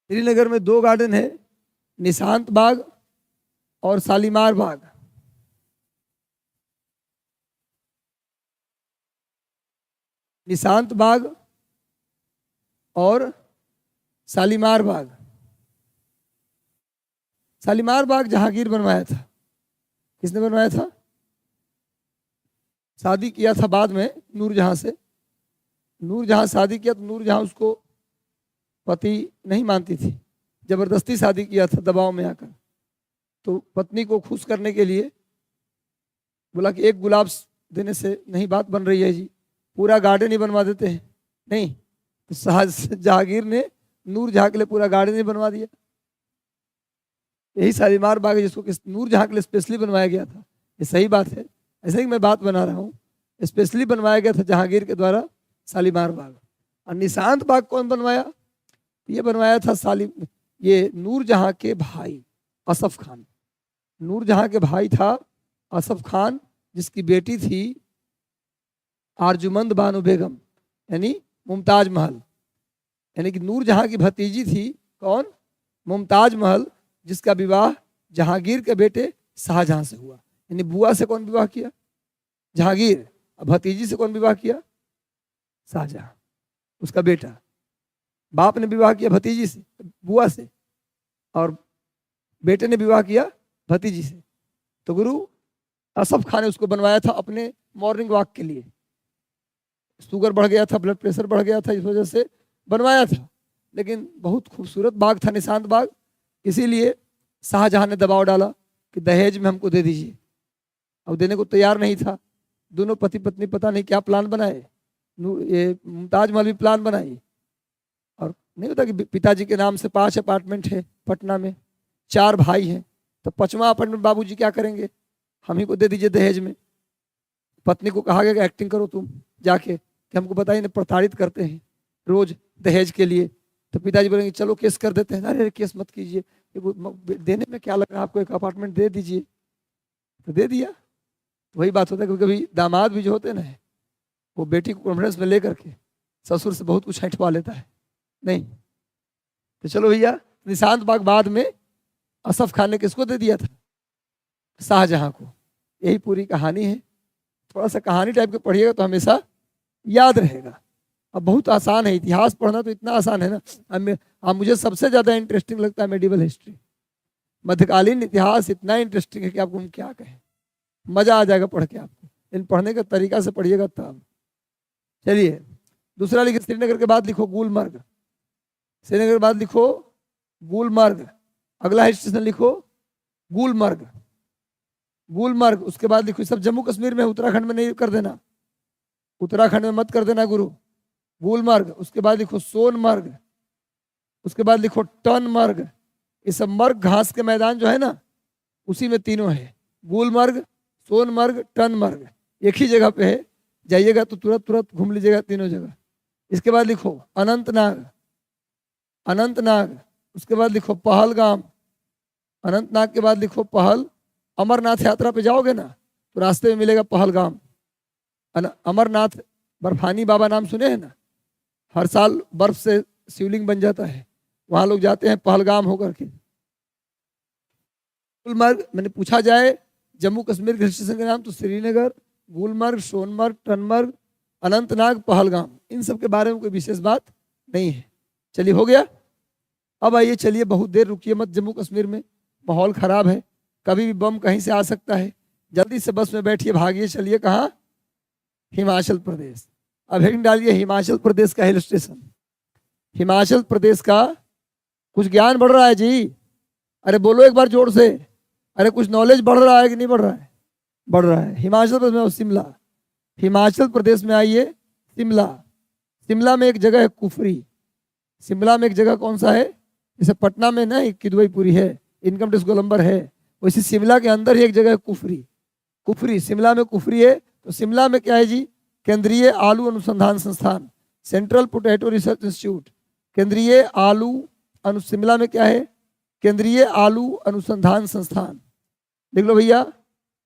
श्रीनगर में 2 गार्डन है, निशांत बाग और शालीमार बाग। निशांत बाग और शालीमार बाग। शालीमार बाग जहांगीर बनवाया था। किसने बनवाया था? शादी किया था बाद में नूरजहां से। नूरजहां शादी किया तो नूरजहां उसको पति नहीं मानती थी, जबरदस्ती शादी किया था दबाव में आकर। तो पत्नी को खुश करने के लिए बोला कि एक गुलाब देने से नहीं बात बन रही है जी, पूरा गार्डन ही बनवा देते हैं। नहीं, तो जहांगीर ने नूरजहां के लिए पूरा गार्डन ही बनवा दिया। यही शालीमार बाग है जिसको नूरजहां के लिए स्पेशली बनवाया गया था। ये सही बात है, ऐसे ही मैं बात बना रहा हूँ। स्पेशली बनवाया गया था जहांगीर के द्वारा शालीमार बाग। और निशांत बाग कौन बनवाया? ये बनवाया था ये नूरजहां के भाई असफ खान। नूरजहां के भाई था असफ खान, जिसकी बेटी थी आरजुमंद बानो बेगम, यानी मुमताज महल। यानी कि नूरजहां की भतीजी थी कौन? मुमताज महल, जिसका विवाह जहांगीर के बेटे शाहजहां से हुआ। यानी बुआ से कौन विवाह किया? जहांगीर। अब भतीजी से कौन विवाह किया? शाहजहां, उसका बेटा। बाप ने विवाह किया भतीजी से, बुआ से, और बेटे ने विवाह किया भतीजी से। तो गुरु असफ खान ने उसको बनवाया था अपने मॉर्निंग वॉक के लिए। शुगर बढ़ गया था, ब्लड प्रेशर बढ़ गया था, इस वजह से बनवाया था। लेकिन बहुत खूबसूरत बाग था निशांत बाग, इसीलिए शाहजहां ने दबाव डाला कि दहेज में हमको दे दीजिए। अब देने को तैयार नहीं था। दोनों पति पत्नी पता नहीं क्या प्लान बनाए। ये मुमताज महल भी प्लान बनाई। और नहीं होता कि पिताजी के नाम से 5 अपार्टमेंट है पटना में, 4 भाई हैं, तो 5वां अपार्टमेंट बाबूजी क्या करेंगे? हम ही को दे दीजिए दहेज में। पत्नी को कहा गया कि एक्टिंग करो तुम जाके, कि हमको बताइए, प्रताड़ित करते हैं रोज दहेज के लिए। तो पिताजी बोलेंगे चलो केस कर देते हैं। अरे केस मत कीजिए, देने में क्या लग रहा है आपको, एक अपार्टमेंट दे दीजिए। तो दे दिया। तो वही बात होता है, कभी कभी दामाद भी जो होते हैं ना, वो बेटी को कॉन्फिडेंस में लेकर के ससुर से बहुत कुछ हटवा लेता है। नहीं, तो चलो भैया, निशांत बाग बाद में असफ खान ने किसको दे दिया था? शाहजहां को। यही पूरी कहानी है। थोड़ा सा कहानी टाइप के पढ़िएगा तो हमेशा याद रहेगा। अब बहुत आसान है, इतिहास पढ़ना तो इतना आसान है ना। अब मुझे सबसे ज़्यादा इंटरेस्टिंग लगता है मेडिवल हिस्ट्री। मध्यकालीन इतिहास इतना इंटरेस्टिंग है कि आपको हम क्या कहें, मज़ा आ जाएगा पढ़ के आपको। इन पढ़ने का तरीका से पढ़िएगा तब। चलिए दूसरा लिखिए, श्रीनगर के बाद लिखो गुलमर्ग। श्रीनगर के बाद लिखो गुलमर्ग। अगला हिल स्टेशन लिखो गुलमर्ग। गुलमर्ग, उसके बाद लिखो, सब जम्मू कश्मीर में, उत्तराखंड में नहीं कर देना, उत्तराखंड में मत कर देना गुरु। गुलमर्ग, उसके बाद लिखो सोनमर्ग, उसके बाद लिखो टनमर्ग। ये सब मर्ग घास के मैदान जो है ना, उसी में तीनों है, गुलमर्ग, सोनमर्ग, टनमर्ग। एक ही जगह पे है, जाइएगा तो तुरंत तुरंत घूम लीजिएगा तीनों जगह। इसके बाद लिखो अनंतनाग, अनंतनाग। उसके बाद लिखो पहलगाम, अनंतनाग के बाद लिखो पहल। अमरनाथ यात्रा पे जाओगे ना तो रास्ते में मिलेगा पहलगाम। अमरनाथ बर्फानी बाबा नाम सुने हैं ना, हर साल बर्फ से शिवलिंग बन जाता है, वहां लोग जाते हैं पहलगाम होकर के। गुलमर्ग, मैंने पूछा जाए जम्मू कश्मीर के स्टेशन के नाम तो श्रीनगर, गुलमर्ग, सोनमर्ग, टनमर्ग, अनंतनाग, पहलगाम। इन सब के बारे में कोई विशेष बात नहीं है। चलिए हो गया। अब आइए, चलिए बहुत देर रुकिए मत, जम्मू कश्मीर में माहौल खराब है, कभी भी बम कहीं से आ सकता है। जल्दी से बस में बैठिए, भागिए, चलिए। कहाँ? हिमाचल प्रदेश। अब हेडिंग डालिए हिमाचल प्रदेश का हिल स्टेशन। हिमाचल प्रदेश का कुछ ज्ञान बढ़ रहा है जी? अरे बोलो एक बार जोर से। अरे कुछ नॉलेज बढ़ रहा है कि नहीं बढ़ रहा है? बढ़ रहा है। हिमाचल प्रदेश में शिमला, हिमाचल प्रदेश में आइए शिमला। शिमला में एक जगह है कुफरी। शिमला में एक जगह कौन सा है? जैसे पटना में ना किदवईपुरी है, इनकम टैक्स गोलंबर है, वैसे शिमला के अंदर ही एक जगह है कुफरी। कुफरी, शिमला में कुफरी है। तो शिमला में क्या है जी? केंद्रीय आलू अनुसंधान संस्थान, सेंट्रल पोटैटो रिसर्च इंस्टीट्यूट। केंद्रीय आलू शिमला में क्या है? केंद्रीय आलू अनुसंधान संस्थान। देख लो भैया,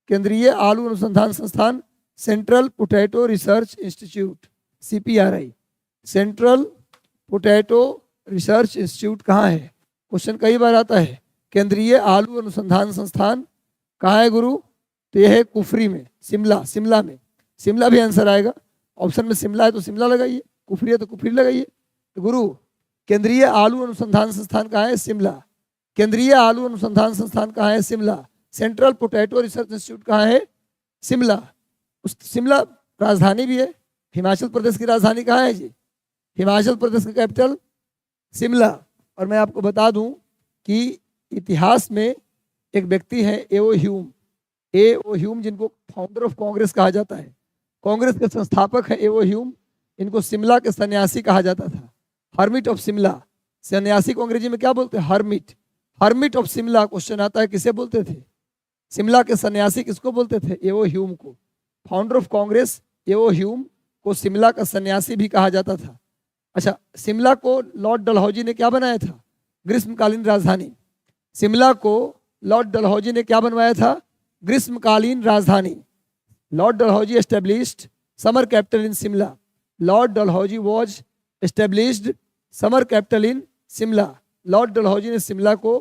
केंद्रीय आलू अनुसंधान संस्थान, central potato research institute, CPRI, central potato research institute कहाँ है? क्वेश्चन कई बार आता है। केंद्रीय आलू अनुसंधान संस्थान कहाँ है गुरु? तो यह है कुफरी में, शिमला। शिमला में, शिमला भी आंसर आएगा। ऑप्शन में शिमला है तो शिमला लगाइए, कुफरी है तो कुफरी लगाइए। तो गुरु केंद्रीय आलू अनुसंधान संस्थान कहाँ है? शिमला। केंद्रीय आलू अनुसंधान संस्थान कहाँ है? Shimla. Central potato research institute कहाँ है? शिमला। उस शिमला राजधानी भी है। हिमाचल प्रदेश की राजधानी कहाँ है जी? हिमाचल प्रदेश का कैपिटल शिमला। और मैं आपको बता दूं कि इतिहास में एक व्यक्ति है एओ ह्यूम। ए ओ ह्यूम, जिनको फाउंडर ऑफ कांग्रेस कहा जाता है, कांग्रेस के संस्थापक है ए ओ ह्यूम, इनको शिमला के सन्यासी कहा जाता था, हर्मिट ऑफ शिमला। सन्यासी को अंग्रेजी में क्या बोलते हैं? Hermit. Hermit of Shimla question आता है, किसे बोलते थे? शिमला के सन्यासी किसको बोलते थे? ए ओ ह्यूम को। Founder of Congress A O Hume को शिमला का सन्यासी भी कहा जाता था। अच्छा, शिमला को लॉर्ड डलहौजी ने क्या बनाया था? ग्रीष्मकालीन राजधानी। शिमला को लॉर्ड डलहौजी ने क्या बनवाया था? ग्रीष्मकालीन राजधानी। Lord Dalhousie established summer capital in Shimla. Lord Dalhousie was established summer capital in Shimla. Lord Dalhousie ने शिमला को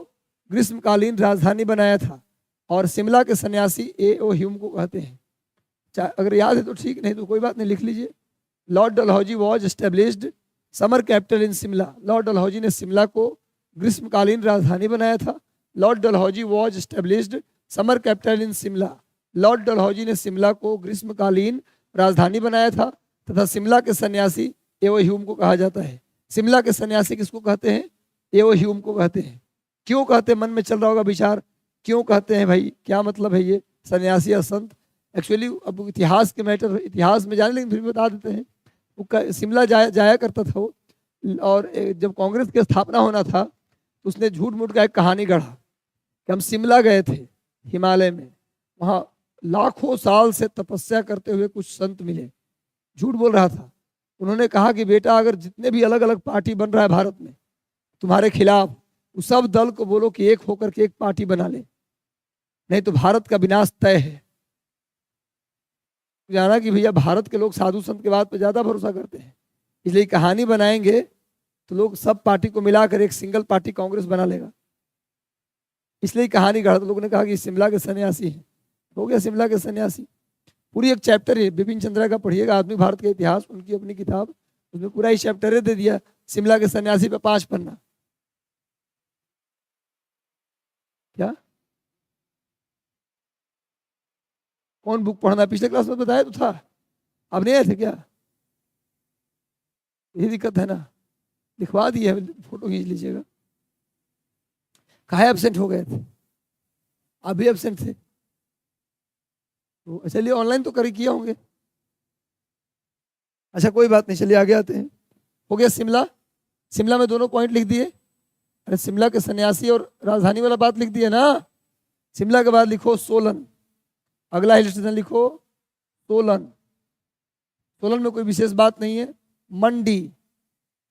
ग्रीष्मकालीन राजधानी बनाया था। और शिमला के सन्यासी ए ओ ह्यूम को कहते हैं। अगर याद है तो ठीक, नहीं तो कोई बात नहीं, लिख लीजिए। Lord Dalhousie was established summer capital in Shimla. Lord Dalhousie ने शिमला को ग्रीष्मकालीन राजधानी बनाया था। Lord Dalhousie was established summer capital in Shimla. Lord Dalhousie ने शिमला को ग्रीष्मकालीन राजधानी बनाया था तथा शिमला के सन्यासी ए ओ ह्यूम को कहा जाता है। शिमला के सन्यासी किसको कहते हैं? ए ओ ह्यूम को कहते हैं। क्यों कहते हैं? मन में चल रहा होगा विचार, क्यों कहते हैं भाई, क्या मतलब है ये सन्यासी या संत? एक्चुअली अब इतिहास के मैटर, इतिहास में जाने, लेकिन फिर भी बता देते हैं। वो शिमला जाया करता था वो, और जब कांग्रेस की स्थापना होना था तो उसने झूठ मूठ का एक कहानी गढ़ा कि हम शिमला गए थे हिमालय में, वहाँ लाखों साल से तपस्या करते हुए कुछ संत मिले। झूठ बोल रहा था। उन्होंने कहा कि बेटा, अगर जितने भी अलग अलग पार्टी बन रहा है भारत में तुम्हारे खिलाफ, उस सब दल को बोलो कि एक होकर के एक पार्टी बना ले, नहीं तो भारत का विनाश तय है। जाना कि भैया भारत के लोग साधु संत के बात पे ज्यादा भरोसा करते हैं, इसलिए कहानी बनाएंगे तो लोग सब पार्टी को मिलाकर एक सिंगल पार्टी कांग्रेस बना लेगा, इसलिए कहानी गढ़ा। तो लोगों ने कहा कि शिमला के सन्यासी हैं। हो गया शिमला के सन्यासी। पूरी एक चैप्टर है बिपिन चंद्रा का, पढ़िएगा, आधुनिक भारत के इतिहास, उनकी अपनी किताब, उसमें पूरा ही चैप्टर दे दिया शिमला के सन्यासी पे 5 पन्ना। क्या कौन बुक पढ़ना? पिछले क्लास में बताया तो था, अब नहीं आए थे क्या? यही दिक्कत है ना, लिखवा दिए, फोटो खींच लीजिएगा। काहे एब्सेंट हो गए थे? आप भी एब्सेंट थे तो चलिए ऑनलाइन तो कर किए होंगे। अच्छा कोई बात नहीं, चलिए आगे आते हैं। हो गया शिमला। शिमला में दोनों पॉइंट लिख दिए। अरे शिमला के सन्यासी और राजधानी वाला बात लिख दिया ना। शिमला के बाद लिखो सोलन। अगला हिल स्टेशन लिखो सोलन। सोलन में कोई विशेष बात नहीं है। मंडी।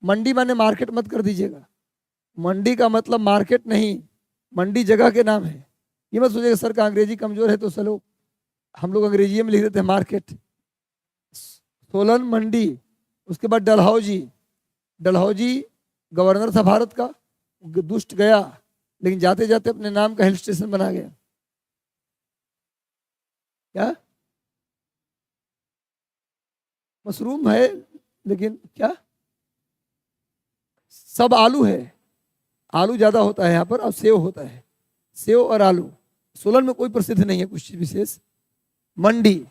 मंडी माने मार्केट मत कर दीजिएगा, मंडी का मतलब मार्केट नहीं, मंडी जगह के नाम है। ये मत सोचिएगा सर का अंग्रेजी कमजोर है तो चलो हम लोग अंग्रेजी में लिख देते हैं मार्केट। सोलन मंडी। उसके बाद डलहौजी। डलहौजी गवर्नर था भारत का, दुष्ट गया, लेकिन जाते जाते अपने नाम का हिल स्टेशन बना गया। क्या? मशरूम है, लेकिन क्या सब आलू है? आलू ज्यादा होता है यहाँ पर, और सेव होता है, सेव और आलू। सोलन में कोई प्रसिद्ध नहीं है कुछ विशेष। मंडी।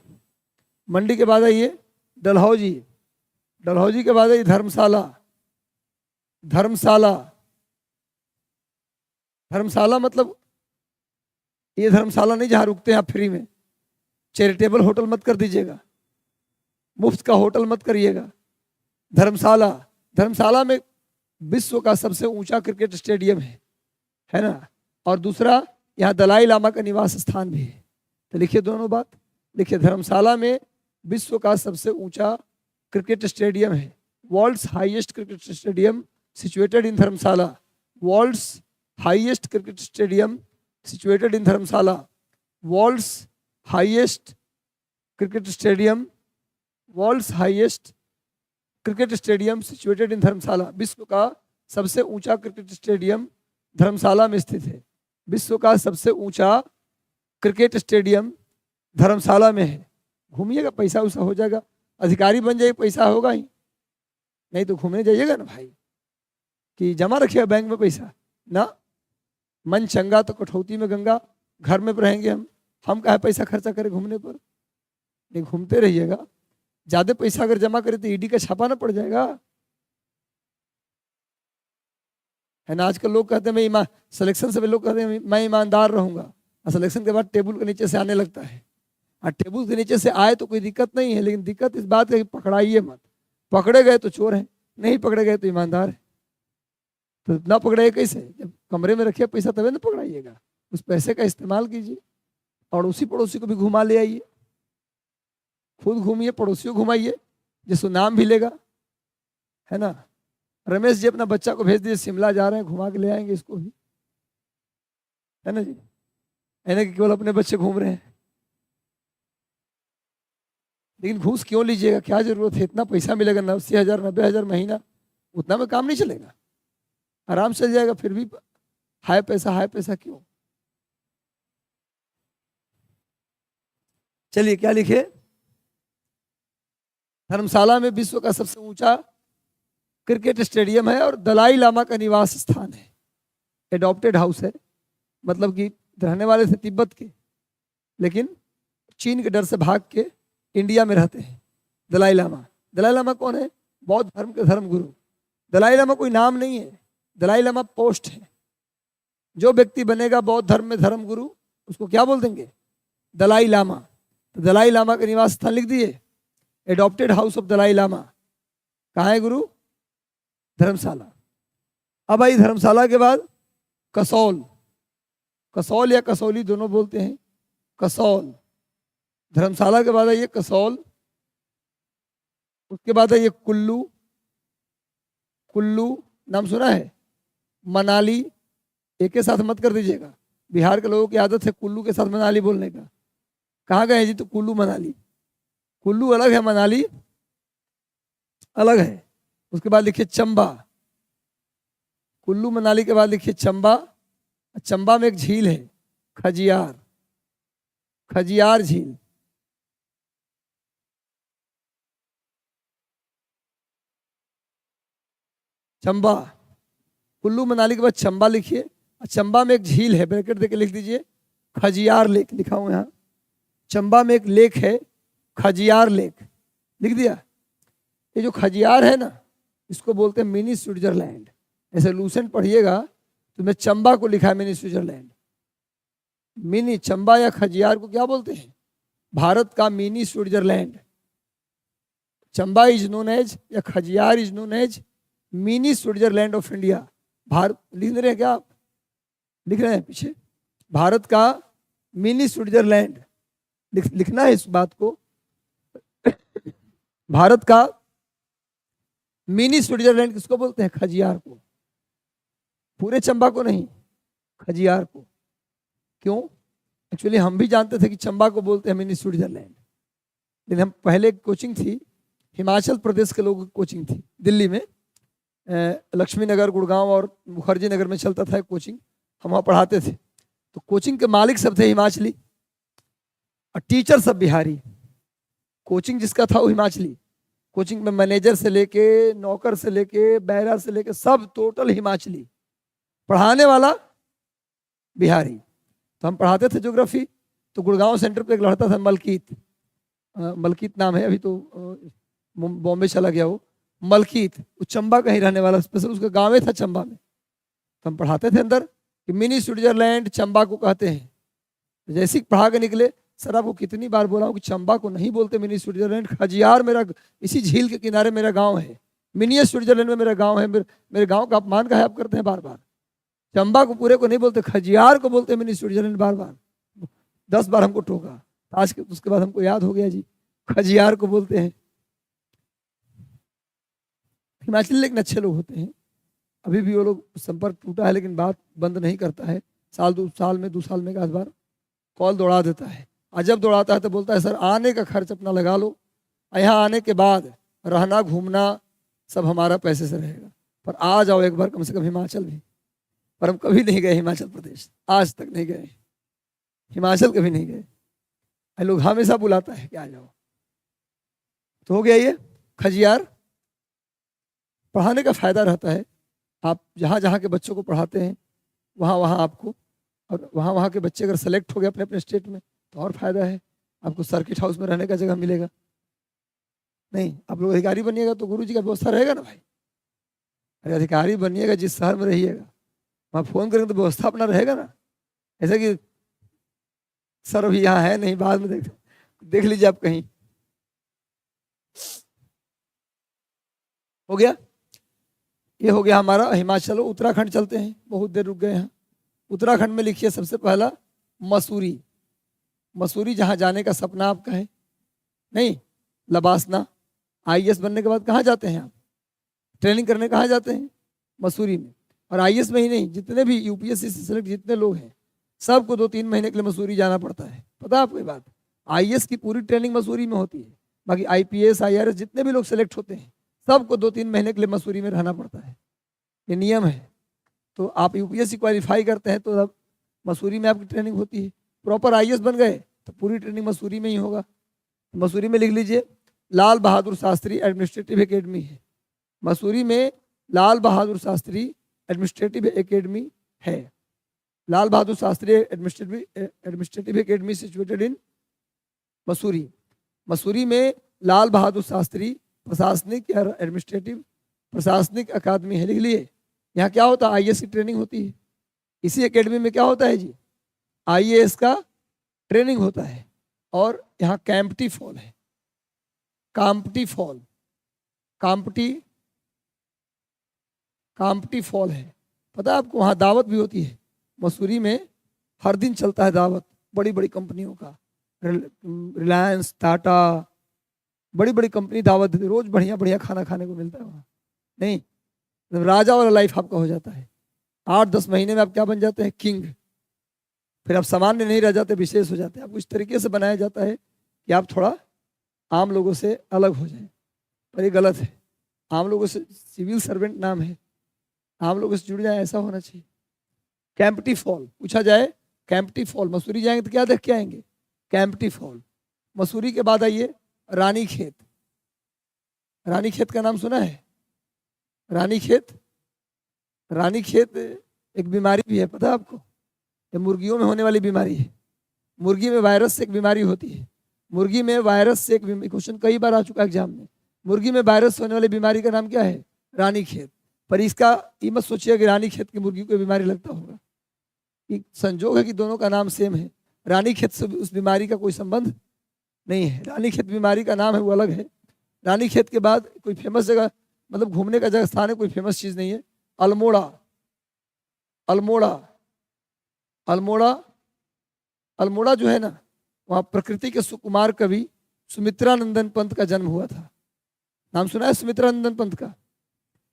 मंडी के बाद आइए डलहौजी। डलहौजी के बाद आइए धर्मशाला। धर्मशाला। धर्मशाला मतलब ये धर्मशाला नहीं जहाँ रुकते हैं आप फ्री में। चैरिटेबल होटल मत कर दीजिएगा, मुफ्त का होटल मत करिएगा। धर्मशाला। धर्मशाला में विश्व का सबसे ऊंचा क्रिकेट स्टेडियम है ना, और दूसरा यहाँ दलाई लामा का निवास स्थान भी है। तो लिखिए दोनों बात, लिखिए धर्मशाला में विश्व का सबसे ऊंचा क्रिकेट स्टेडियम है। World's highest cricket stadium situated in Dharamshala. World's highest cricket stadium situated in Dharamshala. World's highest cricket stadium, world's highest cricket stadium situated in Dharamshala. विश्व का सबसे ऊंचा क्रिकेट स्टेडियम धर्मशाला में स्थित है। विश्व का सबसे ऊंचा क्रिकेट स्टेडियम धर्मशाला में है। घूमिएगा, पैसा उसा हो जाएगा, अधिकारी बन जाइए, पैसा होगा ही, नहीं तो घूमने जाइएगा ना भाई, कि जमा रखिएगा बैंक में पैसा ना। मन चंगा तो कठौती में गंगा। घर में रहेंगे हम काहे पैसा खर्चा करें घूमने पर? नहीं, घूमते रहिएगा। ज्यादा पैसा अगर जमा करें तो ईडी का छापा ना पड़ जाएगा, है ना। आजकल लोग कहते हैं मैं सिलेक्शन से लोग कहते हैं मैं ईमानदार रहूंगा। सिलेक्शन के बाद टेबल के नीचे से आने लगता है। और टेबल के नीचे से आए तो कोई दिक्कत नहीं है, लेकिन दिक्कत इस बात है कि पकड़ाइए मत। पकड़े गए तो चोर है, नहीं पकड़े गए तो ईमानदार है। तो ना पकड़ाइए कैसे? जब कमरे में रखिए पैसा तभी ना पकड़ाइएगा, उस पैसे का इस्तेमाल कीजिए और उसी पड़ोसी को भी घुमा ले आइए। खुद घूमिए, पड़ोसियों घुमाइए, जिसको नाम भी लेगा, है ना। रमेश जी अपना बच्चा को भेज दीजिए, शिमला जा रहे हैं, घुमा के ले आएंगे इसको भी, है ना जी। ऐसे कि केवल अपने बच्चे घूम रहे हैं। लेकिन घूस क्यों लीजिएगा? क्या जरूरत है? इतना पैसा मिलेगा 80,000 90,000 महीना, उतना में काम नहीं चलेगा? आराम से चल जाएगा। फिर भी हाई पैसा क्यों? चलिए क्या लिखे? धर्मशाला में विश्व का सबसे ऊंचा क्रिकेट स्टेडियम है और दलाई लामा का निवास स्थान है। एडॉप्टेड हाउस है, मतलब कि रहने वाले थे तिब्बत के, लेकिन चीन के डर से भाग के इंडिया में रहते हैं। दलाई लामा। दलाई लामा कौन है? बौद्ध धर्म के धर्म गुरु। दलाई लामा कोई नाम नहीं है, दलाई लामा पोस्ट है। जो व्यक्ति बनेगा बौद्ध धर्म में धर्म गुरु, उसको क्या बोल देंगे? दलाई लामा। तो दलाई लामा का निवास स्थान लिख दिए, adopted house of Dalai Lama. कहाँ है गुरु? धर्मशाला। अब आई धर्मशाला के बाद कसौल। कसौल या कसौली दोनों बोलते हैं, कसौल। धर्मशाला के बाद आइए कसौल, उसके बाद आइए कुल्लू। कुल्लू नाम सुना है? मनाली। एक के साथ मत कर दीजिएगा, बिहार के लोगों की आदत है कुल्लू के साथ मनाली बोलने का। कहाँ गए जी? तो कुल्लू मनाली। कुल्लू अलग है, मनाली अलग है। उसके बाद लिखिए चंबा। कुल्लू मनाली के बाद लिखिए चंबा। चंबा में एक झील है, खजियार, खजियार झील। चंबा। कुल्लू मनाली के बाद चंबा लिखिए। चंबा में एक झील है, ब्रैकेट देके लिख दीजिए खजियार लेक, लिखा हूं यहाँ। चंबा में एक लेक है, खजियार लेक, लिख दिया। ये जो खजियार है ना, इसको बोलते हैं मिनी स्विट्जरलैंड। ऐसे लूसेंट पढ़िएगा तो मैं चंबा को लिखा है मिनी स्विट्जरलैंड। मिनी चंबा या खजियार को क्या बोलते हैं? भारत का mini Switzerland. Chamba is known as या Khajjiar is known as mini Switzerland of India. Bharat लिख रहे हैं क्या आप? लिख रहे हैं पीछे, भारत का मिनी स्विट्जरलैंड लिखना है इस बात को। भारत का मिनी स्विट्जरलैंड किसको बोलते हैं? खजियार को। पूरे चंबा को नहीं, खजियार को। क्यों? एक्चुअली हम भी जानते थे कि चंबा को बोलते हैं मिनी स्विट्जरलैंड, लेकिन हम पहले कोचिंग थी, हिमाचल प्रदेश के लोगों की कोचिंग थी दिल्ली में, लक्ष्मी नगर, गुड़गांव और मुखर्जी नगर में चलता था कोचिंग। हम वहाँ पढ़ाते थे। तो कोचिंग के मालिक सब थे हिमाचली और टीचर सब बिहारी। कोचिंग जिसका था वो हिमाचली। कोचिंग में मैनेजर से लेके, नौकर से लेके, बैरा से लेके सब टोटल हिमाचली। पढ़ाने वाला बिहारी। तो हम पढ़ाते थे ज्योग्राफी। तो गुड़गांव सेंटर पे एक लड़का था मलकीत, मलकीत नाम है, अभी तो बॉम्बे चला गया वो। मलकीत वो चंबा का ही रहने वाला, स्पेशल उसका गाँव था चंबा में। तो हम पढ़ाते थे अंदर कि मिनी स्विट्जरलैंड चंबा को कहते हैं। तो जैसे ही पढ़ा के निकले, सर आपको कितनी बार बोला हूँ कि चंबा को नहीं बोलते मिनी स्विट्जरलैंड, खजियार मेरा, इसी झील के किनारे मेरा गांव है, मिनी स्विट्जरलैंड में मेरा गांव है, मेरे गांव का अपमान का है आप करते हैं बार बार। चंबा को पूरे को नहीं बोलते, खजियार को बोलते हैं मिनी स्विट्जरलैंड। बार बार 10 बार हमको टोका। आज के उसके बाद हमको याद हो गया जी, खजियार को बोलते हैं। हिमाचली लेकिन अच्छे लोग होते हैं, अभी भी वो लोग संपर्क टूटा है, लेकिन बात बंद नहीं करता है। साल 2 साल में 2 साल में 1 बार कॉल दौड़ा देता है। और जब दौड़ाता है तो बोलता है सर आने का खर्च अपना लगा लो, यहाँ आने के बाद रहना घूमना सब हमारा पैसे से रहेगा, पर आ जाओ एक बार कम से कम हिमाचल भी। पर हम कभी नहीं गए हिमाचल प्रदेश, आज तक नहीं गए हिमाचल, कभी नहीं गए। लोग हमेशा बुलाता है कि आ जाओ। तो हो गया ये खजियार। पढ़ाने का फायदा रहता है, आप जहाँ जहाँ के बच्चों को पढ़ाते हैं वहाँ वहाँ आपको, और वहाँ वहाँ के बच्चे अगर सेलेक्ट हो गए अपने अपने स्टेट में तो और फायदा है, आपको सर्किट हाउस में रहने का जगह मिलेगा। नहीं, आप लोग अधिकारी बनिएगा तो गुरु जी का व्यवस्था रहेगा ना भाई। अरे अधिकारी बनिएगा जिस शहर में रहिएगा, वहाँ फ़ोन करेंगे तो व्यवस्था अपना रहेगा ना। ऐसा कि सर अभी यहाँ है नहीं, बाद में देख लीजिए आप कहीं। हो गया, ये हो गया हमारा हिमाचल। उत्तराखंड चलते हैं, बहुत देर रुक गए हैं। उत्तराखंड में लिखिए सबसे पहला मसूरी। मसूरी जहाँ जाने का सपना आपका है, नहीं लबासना, आईएएस बनने के बाद कहाँ जाते हैं आप? ट्रेनिंग करने कहाँ जाते हैं? मसूरी में। और आईएएस में ही नहीं, जितने भी यूपीएससी से सिलेक्ट जितने लोग हैं सबको 2-3 महीने के लिए मसूरी जाना पड़ता है। पता है आपको ये बात? आईएएस की पूरी ट्रेनिंग मसूरी में होती है। बाकी आईपीएस आईआरएस जितने भी लोग सिलेक्ट होते हैं सबको 2-3 महीने के लिए मसूरी में रहना पड़ता है, ये नियम है। तो आप यूपीएससी क्वालिफाई करते हैं तो अब मसूरी में आपकी ट्रेनिंग होती है। प्रॉपर आईएएस बन गए तो पूरी ट्रेनिंग मसूरी में ही होगा। मसूरी में लिख लीजिए लाल बहादुर शास्त्री एडमिनिस्ट्रेटिव एकेडमी है। मसूरी में लाल बहादुर शास्त्री एडमिनिस्ट्रेटिव एकेडमी है। Lal Bahadur Shastri administrative academy situated in Mussoorie. Mussoorie में लाल बहादुर शास्त्री प्रशासनिक या एडमिनिस्ट्रेटिव प्रशासनिक अकादमी है। लिख लिए। यहाँ क्या होता है? आईएएस की ट्रेनिंग होती है। इसी एकेडमी में क्या होता है जी? आईएएस का ट्रेनिंग होता है। और यहाँ कैंपटी फॉल है, काम्पटी फॉल, काम्पटी फॉल है। पता है आपको? वहाँ दावत भी होती है। मसूरी में हर दिन चलता है दावत, बड़ी बड़ी कंपनियों का, रिलायंस, टाटा, बड़ी बड़ी कंपनी दावत देती, रोज बढ़िया बढ़िया खाना खाने को मिलता है वहाँ। नहीं, राजा वाला लाइफ आपका हो जाता है। 8-10 महीने में आप क्या बन जाते हैं? किंग। फिर आप सामान्य नहीं रह जाते, विशेष हो जाते हैं। आपको इस तरीके से बनाया जाता है कि आप थोड़ा आम लोगों से अलग हो जाए। पर ये गलत है। आम लोगों से, सिविल सर्वेंट नाम है, आम लोगों से जुड़ जाए, ऐसा होना चाहिए। कैंपटी फॉल पूछा जाए, कैंपटी फॉल मसूरी जाएंगे तो क्या देख के आएंगे? कैंपटी फॉल। मसूरी के बाद आइए रानी खेत। रानी खेत का नाम सुना है? रानी खेत, रानी खेत एक बीमारी भी है, पता है आपको? ये मुर्गियों में होने वाली बीमारी है। मुर्गी में वायरस से एक बीमारी होती है। मुर्गी में वायरस से एक क्वेश्चन कई बार आ चुका है एग्जाम में। मुर्गी में वायरस होने वाली बीमारी का नाम क्या है? रानी खेत। पर इसका ये मत सोचिए कि रानी खेत की मुर्गी को बीमारी लगता होगा। ये संजोग है कि दोनों का नाम सेम है। रानी खेत से उस बीमारी का कोई संबंध नहीं है। रानी खेत बीमारी का नाम है, वो अलग है। रानी खेत के बाद कोई फेमस जगह, मतलब घूमने का जगह स्थान है, कोई फेमस चीज नहीं है। अल्मोड़ा, अल्मोड़ा, अल्मोड़ा, अल्मोड़ा जो है ना, वहाँ प्रकृति के सुकुमार कवि सुमित्रानंदन पंत का जन्म हुआ था। नाम सुना है सुमित्रानंदन पंत का?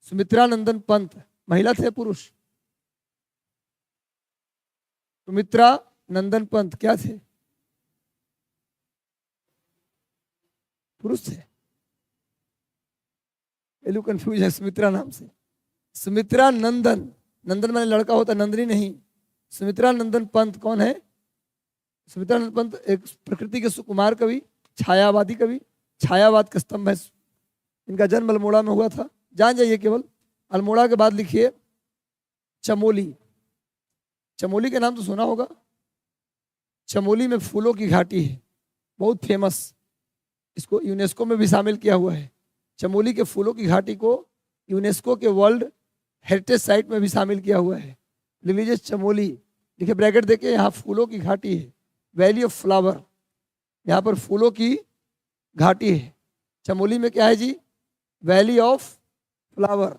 सुमित्रानंदन पंत महिला थे पुरुष? सुमित्रानंदन पंत क्या थे? पुरुष थे। एलू कंफ्यूज है सुमित्रा नाम से। सुमित्रानंदन, नंदन माने लड़का होता, नंदनी नहीं। सुमित्रानंदन पंत कौन है? सुमित्रानंदन पंत एक प्रकृति के सुकुमार कवि, छायावादी कवि, छायावाद का स्तंभ है। इनका जन्म अल्मोड़ा में हुआ था, जान जाइए केवल। अल्मोड़ा के बाद लिखिए चमोली। चमोली का नाम तो सुना होगा। चमोली में फूलों की घाटी है, बहुत फेमस। इसको यूनेस्को में भी शामिल किया हुआ है। चमोली के फूलों की घाटी को यूनेस्को के वर्ल्ड हेरिटेज साइट में भी शामिल किया हुआ है। लिख लीजिए चमोली, देखिए ब्रैकेट देके, यहाँ फूलों की घाटी है, वैली ऑफ फ्लावर, यहाँ पर फूलों की घाटी है। चमोली में क्या है जी? Valley of flower.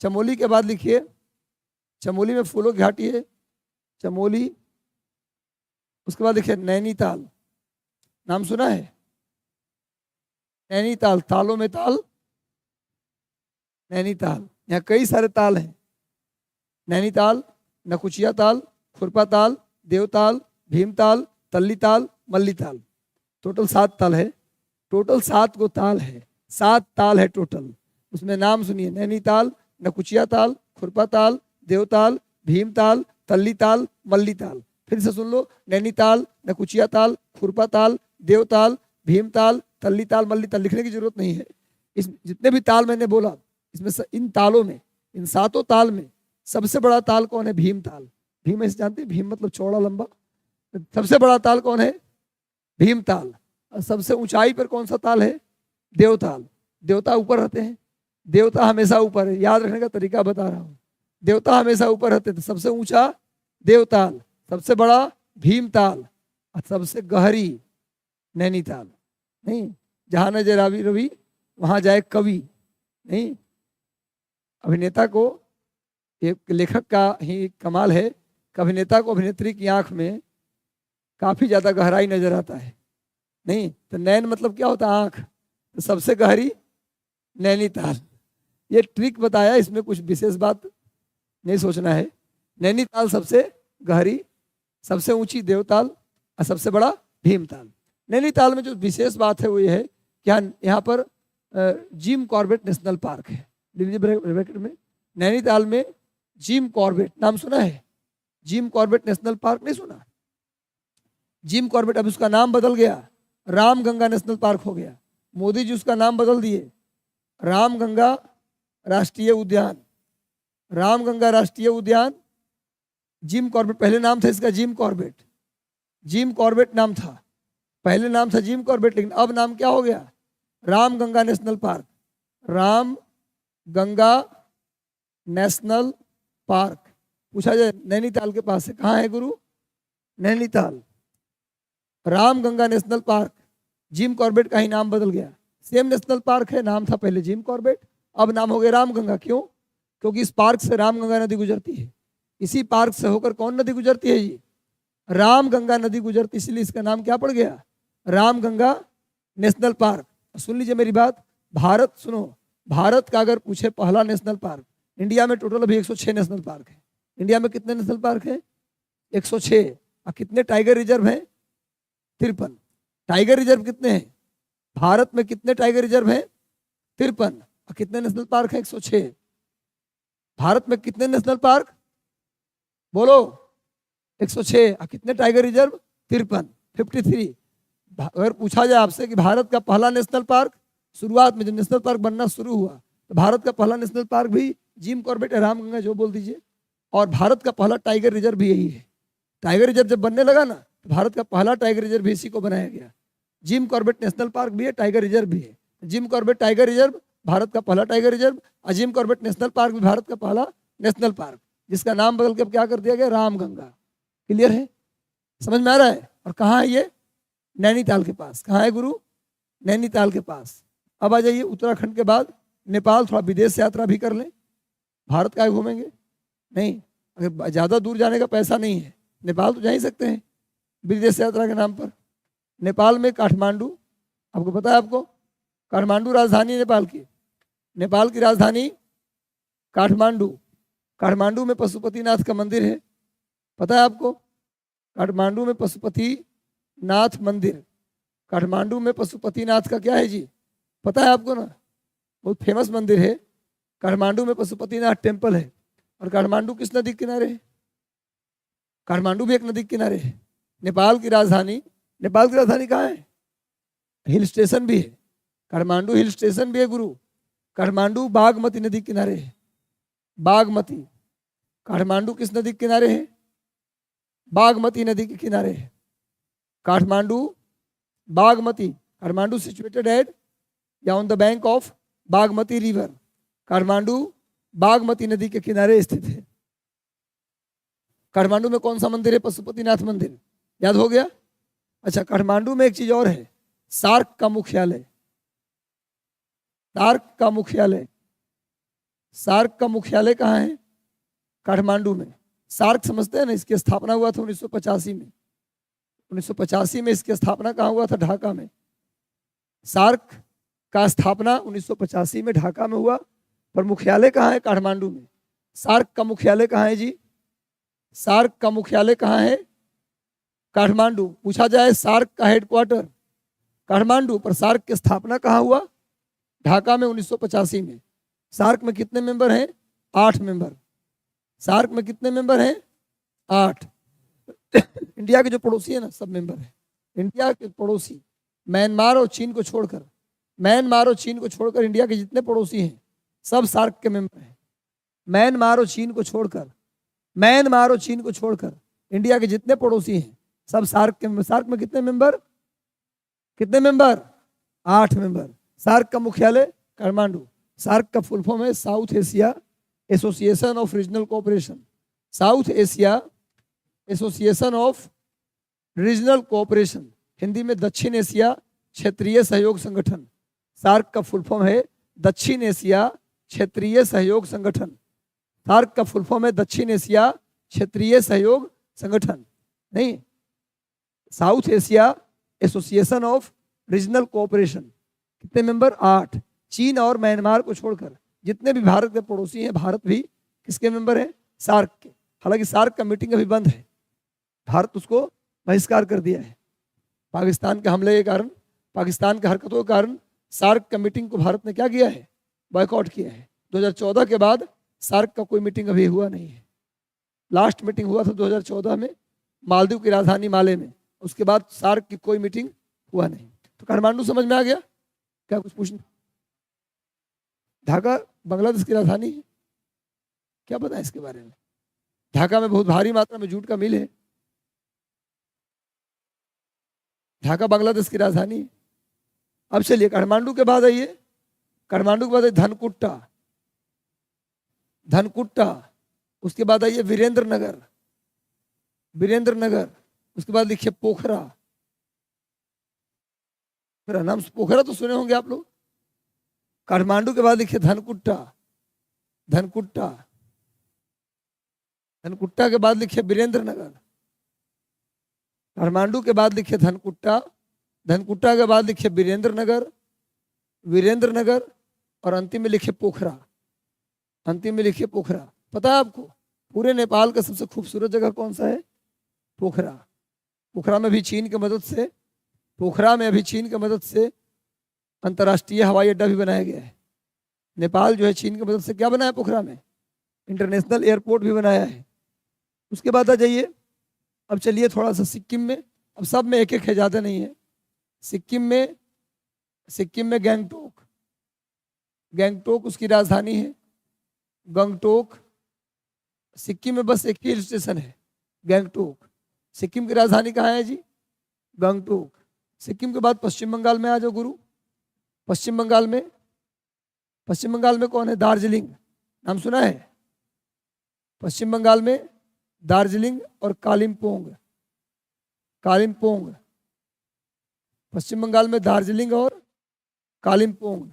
चमोली के बाद लिखिए, चमोली में फूलों की घाटी है, चमोली। उसके बाद लिखिए नैनीताल। नाम सुना है? नैनीताल, तालों में ताल, नैनीताल। यहाँ कई सारे ताल हैं। नैनीताल, नकुचिया ताल, खुरपा ताल, देवताल, भीमताल, तल्लीताल, मल्लीताल। टोटल 7 ताल है। टोटल 7 को ताल है, 7 ताल है टोटल। उसमें नाम सुनिए, नैनीताल, नकुचिया ताल, खुरपा ताल, देवताल, भीमताल, तल्लीताल, मल्लीताल। फिर से सुन लो, नैनीताल, नकुचिया ताल, खुरपा ताल, देवताल, भीमताल, तल्लीताल, मल्लीताल। लिखने की जरूरत नहीं है। इस जितने भी ताल मैंने बोला, इसमें इन तालों में, इन 7 ताल में सबसे बड़ा ताल कौन है? भीमताल। भीम ऐसे जानते हैं? भीम मतलब चौड़ा लंबा। सबसे बड़ा ताल कौन है? भीमताल। और सबसे ऊंचाई पर कौन सा ताल है? देवताल। देवता ऊपर रहते हैं, देवता हमेशा ऊपर है। याद रखने का तरीका बता रहा हूँ। देवता हमेशा ऊपर रहते थे। सबसे ऊंचा देवताल, सबसे बड़ा भीमताल, और सबसे गहरी नैनीताल। नहीं, जहां नजर आवी रवि वहां जाए कवि। नहीं, अभिनेता को, एक लेखक का ही कमाल है कि अभिनेता को अभिनेत्री की आंख में काफी ज्यादा गहराई नजर आता है। नहीं तो नैन मतलब क्या होता है? आंख। तो सबसे गहरी नैनीताल, ये ट्रिक बताया, इसमें कुछ विशेष बात नहीं सोचना है। नैनीताल सबसे गहरी, सबसे ऊंची देवताल और सबसे बड़ा भीमताल। नैनीताल में जो विशेष बात है वो ये है कि यहाँ पर जिम कॉर्बेट नेशनल पार्क है। ब्रैकेट में नैनीताल में जिम कॉर्बेट नाम सुना है? जिम कॉर्बेट नेशनल पार्क नहीं सुना? जिम कॉर्बेट अब उसका नाम बदल गया, रामगंगा नेशनल पार्क हो गया। मोदी जी उसका नाम बदल दिए, रामगंगा राष्ट्रीय उद्यान। रामगंगा राष्ट्रीय उद्यान, जिम कॉर्बेट पहले नाम था इसका, जिम कॉर्बेट। जिम कॉर्बेट नाम था, पहले नाम था जिम कॉर्बेट, लेकिन अब नाम क्या हो गया? Ramganga national park. Ram Ganga national park. पूछा जाए नैनीताल के पास है, कहाँ है गुरु? Nainital. Ramganga national park, Jim Corbett का ही नाम बदल गया। सेम नेशनल पार्क है, नाम था पहले जिम कॉर्बेट, अब नाम हो गया रामगंगा। क्यों? क्योंकि इस पार्क से रामगंगा नदी गुजरती है। इसी पार्क से होकर कौन नदी गुजरती है जी? रामगंगा नदी गुजरती, इसलिए इसका नाम क्या पड़ गया? Ramganga national park. सुन लीजिए मेरी बात, भारत, सुनो, भारत का अगर पूछे पहला नेशनल पार्क, इंडिया में टोटल अभी 106 नेशनल पार्क है। इंडिया में कितने नेशनल पार्क है? 106। और कितने टाइगर रिजर्व हैं? 53। टाइगर रिजर्व कितने हैं भारत में? कितने टाइगर रिजर्व हैं? 53। और कितने नेशनल पार्क हैं? 106। भारत में कितने नेशनल पार्क बोलो? 106। और कितने टाइगर रिजर्व? 53, 53। अगर पूछा जाए आपसे कि भारत का पहला नेशनल पार्क, शुरुआत में जब नेशनल पार्क बनना शुरू हुआ तो भारत का पहला नेशनल पार्क भी जिम कॉर्बेट है, रामगंगा जो बोल दीजिए। और भारत का पहला टाइगर रिजर्व भी यही है। टाइगर रिजर्व जब बनने लगा ना तो भारत का पहला टाइगर रिजर्व भी इसी को बनाया गया। जिम कॉर्बेट नेशनल पार्क भी है, टाइगर रिजर्व भी है। Jim Corbett tiger reserve Bharat का पहला टाइगर रिजर्व, और जिम कॉर्बेट नेशनल पार्क भी भारत का पहला नेशनल पार्क, जिसका नाम बदल के अब क्या कर दिया गया? रामगंगा। क्लियर है? समझ में आ रहा है? और कहाँ है ये? नैनीताल के पास। कहाँ है गुरु? नैनीताल के पास। अब आ जाइए उत्तराखंड के बाद नेपाल। थोड़ा विदेश यात्रा भी कर लें, भारत का घूमेंगे नहीं, अगर ज़्यादा दूर जाने का पैसा नहीं है नेपाल तो जा ही सकते हैं विदेश यात्रा के नाम पर। नेपाल में काठमांडू, आपको पता है? आपको काठमांडू राजधानी नेपाल की, नेपाल की राजधानी काठमांडू। काठमांडू में पशुपतिनाथ का मंदिर है, पता है आपको? काठमांडू में पशुपतिनाथ मंदिर, काठमांडू में पशुपतिनाथ का क्या है जी? पता है आपको ना? बहुत फेमस मंदिर है। काठमांडू में पशुपतिनाथ टेम्पल है। और काठमांडू किस नदी के किनारे है? काठमांडू भी एक नदी के किनारे है। नेपाल की राजधानी, नेपाल की राजधानी कहाँ है? हिल स्टेशन भी है, काठमांडू हिल स्टेशन भी है गुरु। काठमांडू बागमती नदी के किनारे है। बागमती, काठमांडू किस नदी के किनारे है? बागमती नदी के किनारे है काठमांडू। बागमती, काठमांडू सिचुएटेड एट या on the bank of Bagmati river. Kathmandu Bagmati नदी के किनारे स्थित है। काठमांडू में कौन सा मंदिर है? पशुपतिनाथ मंदिर। याद हो गया? अच्छा, काठमांडू में एक चीज और है, सार्क का मुख्यालय। सार्क का मुख्यालय, सार्क का मुख्यालय कहाँ है? काठमांडू में। सार्क समझते हैं ना? इसकी स्थापना हुआ था 1985 में। 1985 में इसकी स्थापना कहाँ हुआ था? ढाका में। सार्क का स्थापना 1985 में ढाका में हुआ, पर मुख्यालय कहाँ है? काठमांडू में। सार्क का मुख्यालय कहाँ है जी? सार्क का मुख्यालय कहाँ है? काठमांडू। पूछा जाए सार्क का हेडक्वार्टर काठमांडू, पर सार्क की स्थापना कहाँ हुआ? ढाका में 1985 में। सार्क में कितने मेंबर हैं? 8 मेंबर। सार्क में कितने मेंबर हैं? 8। इंडिया के जो पड़ोसी है ना, सब मेंबर है। इंडिया के पड़ोसी म्यांमार और चीन को छोड़कर, म्यांमार और चीन को छोड़कर इंडिया के जितने पड़ोसी हैं सब सार्क के मेंबर हैं। म्यांमार और चीन को छोड़कर, म्यांमार और चीन को छोड़कर इंडिया के जितने पड़ोसी हैं सब सार्क के। सार्क में कितने मेंबर? कितने मेंबर? 8 मेंबर। सार्क का मुख्यालय काठमांडू। सार्क का फुल फॉर्म है south Asia association of regional cooperation. South Asia association of regional cooperation, Hindi में दक्षिण एशिया क्षेत्रीय सहयोग संगठन। सार्क का फुल फॉर्म है दक्षिण एशिया क्षेत्रीय सहयोग संगठन। सार्क का फुल फॉर्म है दक्षिण एशिया क्षेत्रीय सहयोग संगठन, नहीं, south Asia association of regional cooperation. कितने मेंबर? 8। चीन और म्यांमार को छोड़कर जितने भी भारत के पड़ोसी हैं, भारत भी किसके मेंबर है? सार्क के। हालांकि सार्क का मीटिंग अभी बंद है, भारत उसको बहिष्कार कर दिया है। पाकिस्तान के हमले के कारण, पाकिस्तान की हरकतों के कारण सार्क का मीटिंग को भारत ने क्या किया है? बॉयकॉट किया है। 2014 के बाद सार्क का कोई मीटिंग अभी हुआ नहीं है। लास्ट मीटिंग हुआ था 2014 में मालदीव की राजधानी माले में, उसके बाद सार्क की कोई मीटिंग हुआ नहीं। तो काठमांडू समझ में आ गया? क्या कुछ पूछना? ढाका बांग्लादेश की राजधानी है, क्या पता है इसके बारे में? ढाका में बहुत भारी मात्रा में जूट का मिल है। ढाका बांग्लादेश की राजधानी है। अब चलिए काठमांडू के बाद आइए, काठमांडू के बाद धनकुट्टा, धनकुट्टा, उसके बाद आइए वीरेंद्र नगर, वीरेंद्र नगर, उसके बाद लिखिए पोखरा। मेरा नाम पोखरा तो सुने होंगे आप लोग। काठमांडू के बाद लिखिए धनकुट्टा, धनकुट्टा, धनकुट्टा के बाद लिखिए वीरेंद्र नगर, काठमांडू के बाद लिखिए धनकुट्टा, धनकुट्टा के बाद लिखिए वीरेंद्र नगर, वीरेंद्र नगर, और अंतिम में लिखिए पोखरा, अंतिम में लिखिए पोखरा। पता है आपको पूरे नेपाल का सबसे खूबसूरत जगह कौन सा है? पोखरा। पोखरा में भी चीन की मदद से, पोखरा में अभी चीन की मदद से अंतर्राष्ट्रीय हवाई अड्डा भी बनाया गया है। नेपाल जो है चीन की मदद से क्या बनाया? पोखरा में इंटरनेशनल एयरपोर्ट भी बनाया है। उसके बाद आ जाइए, अब चलिए थोड़ा सा सिक्किम में। अब सब में एक एक है, ज़्यादा नहीं है। सिक्किम में, सिक्किम में गैंगटोक, गैंगटोक उसकी राजधानी है, गंगटोक। सिक्किम में बस एक ही हिल स्टेशन है, गैंगटोक। सिक्किम की राजधानी कहाँ है जी? गंगटोक। सिक्किम के बाद पश्चिम बंगाल में आ जाओ गुरु। पश्चिम बंगाल में, पश्चिम बंगाल में कौन है? दार्जिलिंग, नाम सुना है? पश्चिम बंगाल में दार्जिलिंग और कालिम्पोंग, कालिम्पोंग। पश्चिम बंगाल में दार्जिलिंग और कालिम्पोंग।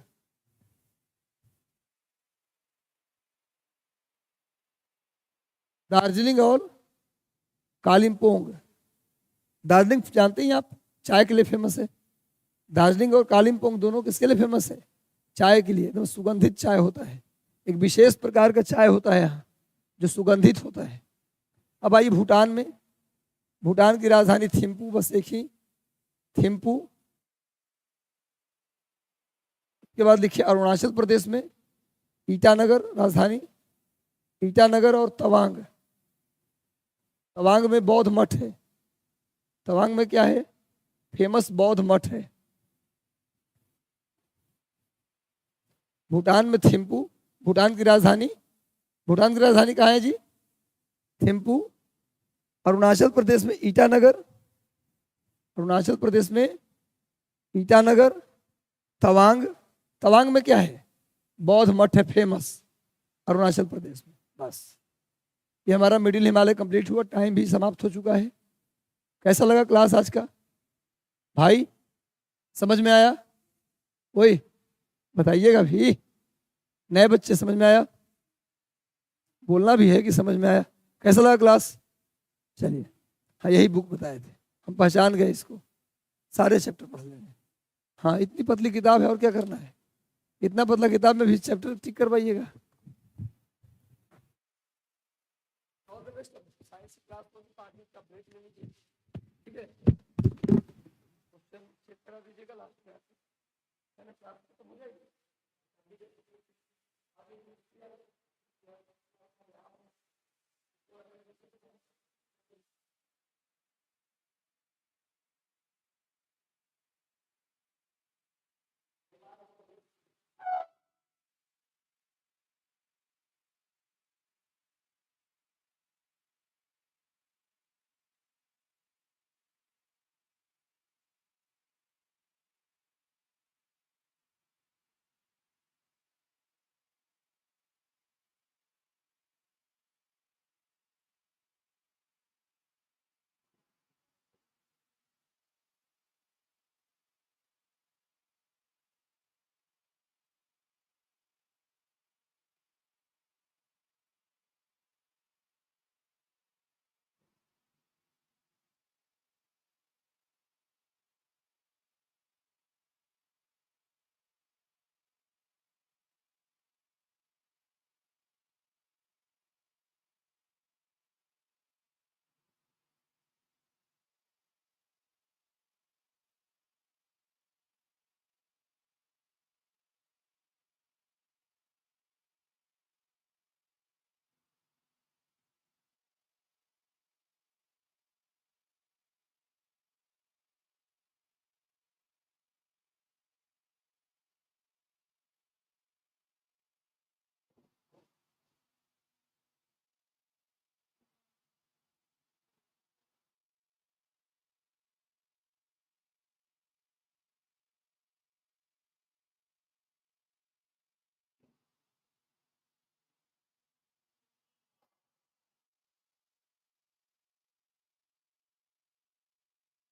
दार्जिलिंग और कालिम्पोंग। दार्जिलिंग जानते हैं आप, चाय के लिए फेमस है। दार्जिलिंग और कालिम्पोंग दोनों किसके लिए फेमस है? चाय के लिए। एकदम सुगंधित चाय होता है, एक विशेष प्रकार का चाय होता है यहाँ जो सुगंधित होता है। अब आइए भूटान में, भूटान की राजधानी थिम्पू, बस एक ही, थिम्पू। के बाद लिखिए अरुणाचल प्रदेश में ईटानगर राजधानी, ईटानगर और तवांग। तवांग में बौद्ध मठ है। तवांग में क्या है? फेमस बौद्ध मठ है। भूटान में थिम्पू, भूटान की राजधानी, भूटान की राजधानी कहाँ है जी? थिम्पू। अरुणाचल प्रदेश में ईटानगर, अरुणाचल प्रदेश में ईटानगर, तवांग। तवांग में क्या है? बौद्ध मठ है फेमस अरुणाचल प्रदेश में। बस ये हमारा मिडिल हिमालय कंप्लीट हुआ, टाइम भी समाप्त हो चुका है। कैसा लगा क्लास आज का भाई? समझ में आया? कोई बताइएगा भी, नए बच्चे समझ में आया? बोलना भी है कि समझ में आया। कैसा लगा क्लास? चलिए, हाँ यही बुक बताए थे, हम पहचान गए इसको, सारे चैप्टर पढ़ लेंगे। हाँ इतनी पतली किताब है, और क्या करना है? इतना पतला किताब में भी चैप्टर ठीक करवाइएगा। साइंस क्लास को 5 मिनट का ब्रेक ले लीजिए, ठीक है? क्वेश्चन चेक करा दीजिएगा लास्ट में, है ना? क्लास खत्म हो जाएगी।